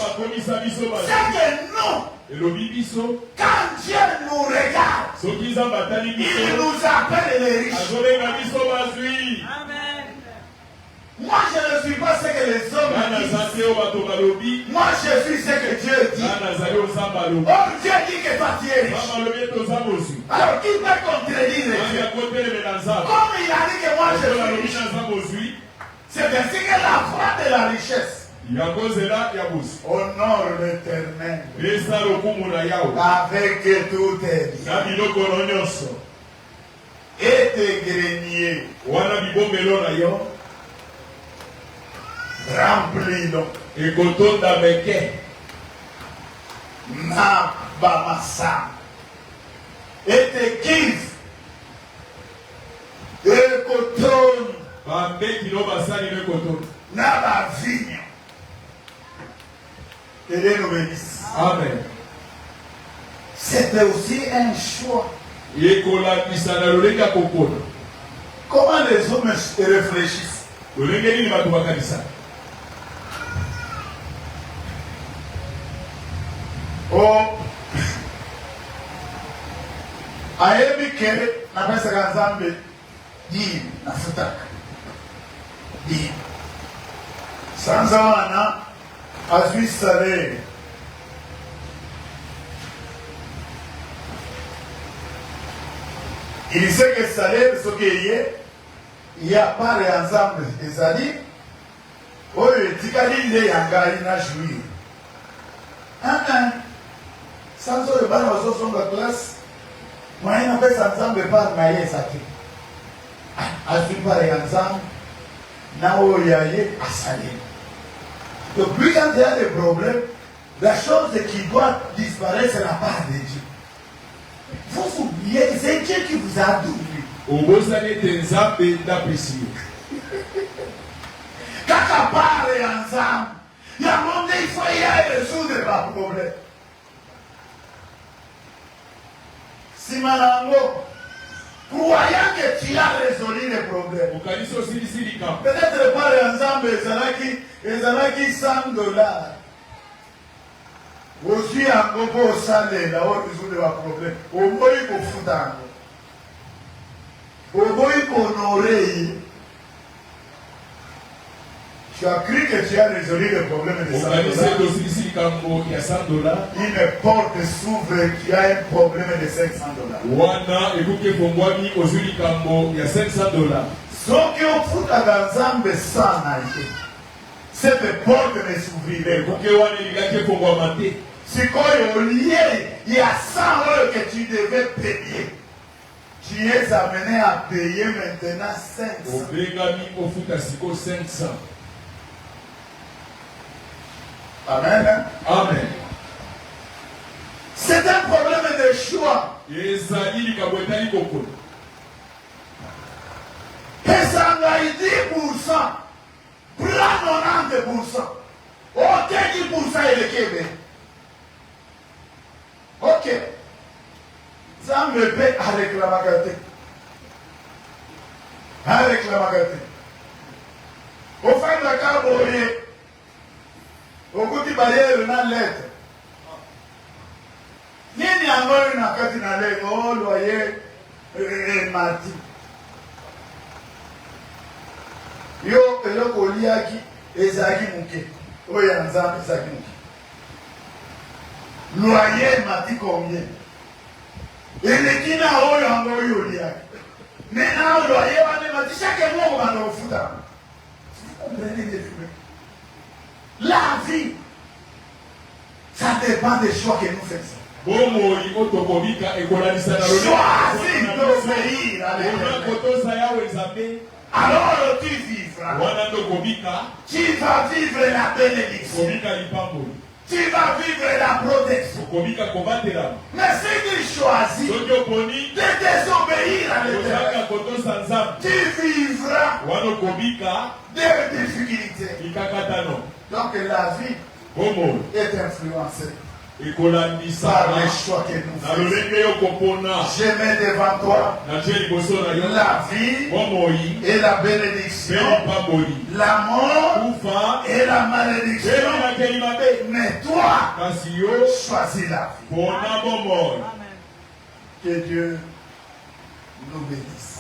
C'est que nous, quand Dieu nous regarde, il nous appelle les riches. Amen. Moi je ne suis pas ce que les hommes disent. Moi je suis ce que Dieu dit. Oh, Dieu dit que toi tu es riche. Alors qui peut contredire Dieu? Comme il a dit que moi je suis riche, c'est ainsi que la foi de la richesse honore l'Éternel avec tout tes biens et tes greniers remplis-donc. Na bamasa et tes kives et coton na ba vigne. Que Dieu nous bénisse. Amen. C'était aussi un choix. Comment les hommes réfléchissent? Oh, ayebi kere na pesa kanzambe di na futaka di sanza wana azwi salaire. Il sait que salaire ce qu'il y a pas ensemble ezali oyo etikali nde yangai na jouir. Sans le bas dans son classe, moi, il n'a pas ensemble par maïs à qui. À ce par ensemble, Nao Yaye à Salé. Donc, plus quand il y a des problèmes, la chose qui doit disparaître, c'est la part de Dieu. Vous oubliez, c'est Dieu qui vous a doublé. Au beau salé des zappes d'apprécier. Quand on parle ensemble, il y a un moment il faut y aller résoudre le problème. Si Malango, croyant que tu as résolu le problème, peut-être parler ensemble, ils ont 100 $. Aussi, en gros, au salaire, là, on résout le problème. Au moins, il faut foutre. Au moins, il faut honorer. Tu as cru que tu as résolu le problème de 100 $. Une porte s'ouvre, tu as un problème de 500 $. Ce qu'on fout ensemble sans nager, cette porte ne s'ouvrirait pas. C'est quoi au lieu, il y a 100 € que tu devais payer. Tu es amené à payer maintenant 500. Amen. Amen. C'est un problème de choix. Pesanga 10%. Prends 90%. Ok, 10% et le Québec. Ok. Ça me paie avec la magate. Avec la magate. Au fin de la carbonie, au bout du barrière, on a lettre. Nini encore une akati na lettre, oh, loyer, mardi. Yo, eloko liaki, ezaki muke. Oya nzambe ezaki muke. Loyer mardi combien? Elekina oyo ango yo liaki. Maintenant, loyer wane mardi, chaque mois on va nous foutre. La vie, ça dépend des choix que nous faisons. Choisis d'obéir à l'Éternel. Alors tu vivras. Tu vas vivre la bénédiction. Tu vas vivre la protection. Mais si tu choisis de désobéir à l'Éternel, tu vivras des difficultés. Donc la vie est influencée par les choix que nous faisons. Je mets devant toi la vie et la bénédiction, la mort et la malédiction. Mais toi, choisis la vie. Que Dieu nous bénisse.